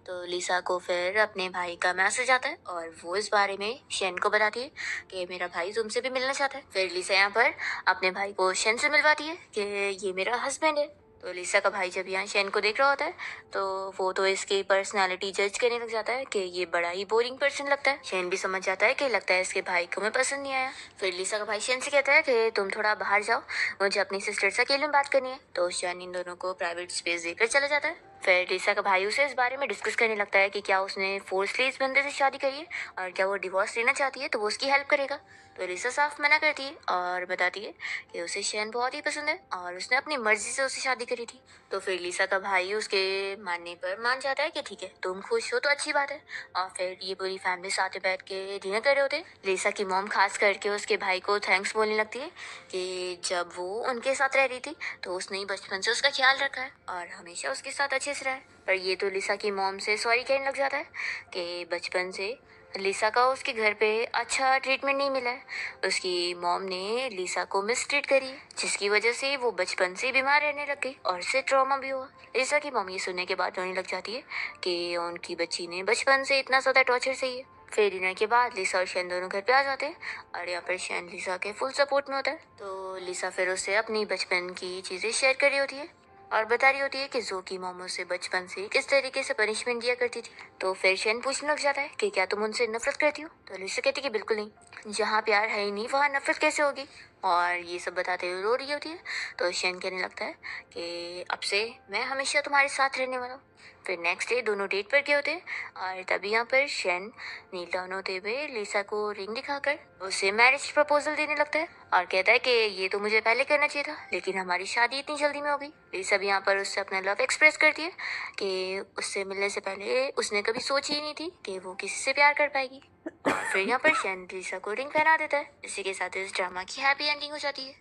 S1: तो लिसा को फिर अपने भाई का मैसेज आता है और वो इस बारे में शेन को बताती है कि मेरा भाई तुमसे भी मिलना चाहता है। फिर लिसा यहाँ पर अपने भाई को शेन से मिलवाती है कि ये मेरा हस्बैंड है। तो लिसा का भाई जब यहाँ शेन को देख रहा होता है तो वो तो इसकी पर्सनालिटी जज करने लग जाता है कि ये बड़ा ही बोरिंग पर्सन लगता है। शेन भी समझ जाता है कि लगता है इसके भाई को मैं पसंद नहीं आया। फिर लिसा का भाई शेन से कहता है कि तुम थोड़ा बाहर जाओ, मुझे अपनी सिस्टर से अकेले में बात करनी है। तो शेन इन दोनों को प्राइवेट स्पेस देकर चला जाता है। फिर लिसा का भाई उसे इस बारे में डिस्कस करने लगता है कि क्या उसने फोर्सली इस बंदे से शादी करी है और क्या वो डिवोर्स लेना चाहती है तो वो उसकी हेल्प करेगा। तो लिसा साफ मना करती है और बताती है कि उसे शैन बहुत ही पसंद है और उसने अपनी मर्जी से उससे शादी करी थी। तो फिर लिसा का भाई उसके मानने पर मान जाता है कि ठीक है तुम खुश हो तो अच्छी बात है। और फिर ये पूरी फैमिली साथ में बैठ के डिनर कर रहे होते हैं। लिसा की मॉम खास करके उसके भाई को थैंक्स बोलने लगती है कि जब वो उनके साथ रह रही थी तो उसने ही बचपन से उसका ख्याल रखा है और हमेशा उसके साथ अच्छे से रहा है। पर ये तो लिसा की मॉम से सॉरी कहने लग जाता है कि बचपन से लिसा का उसके घर पे अच्छा ट्रीटमेंट नहीं मिला है। उसकी मॉम ने लिसा को मिसट्रीट करी है, जिसकी वजह से वो बचपन से बीमार रहने लग गई और उससे ट्रॉमा भी हुआ। लिसा की मॉम ये सुनने के बाद रोने लग जाती है कि उनकी बच्ची ने बचपन से इतना ज़्यादा टॉर्चर सही है। फिर डिनर के बाद लिसा और शैन दोनों घर पे आ जाते हैं और यहाँ पर शैन लिसा के फुल सपोर्ट में होता है। तो लिसा फिर उससे अपनी बचपन की चीज़ें शेयर कर रही होती है और बता रही होती है कि जो की मोमो से बचपन से किस तरीके से पनिशमेंट दिया करती थी। तो फिर शेन पूछने लग जाता है कि क्या तुम उनसे नफरत करती हो। तो लिसा कहती है कि बिल्कुल नहीं, जहाँ प्यार है ही नहीं वहाँ नफरत कैसे होगी। और ये सब बताते हुए रो रही होती है। तो शेन कहने लगता है कि अब से मैं हमेशा तुम्हारे साथ रहने वाला हूँ। फिर नेक्स्ट डे दोनों डेट पर गए होते हैं और तभी यहाँ पर शेन नील डाउन होते हुए लिसा को रिंग दिखाकर उसे मैरिज प्रपोजल देने लगता है और कहता है कि ये तो मुझे पहले करना चाहिए था लेकिन हमारी शादी इतनी जल्दी में हो गई। लिसा भी यहाँ पर उससे अपना लव एक्सप्रेस करती है कि उससे मिलने से पहले उसने कभी सोची ही नहीं थी कि वो किसी से प्यार कर पाएगी। और फिर यहाँ पर शेन लिसा को रिंग पहना देता है। इसी के साथ इस ड्रामा की हैप्पी एंडिंग हो जाती है।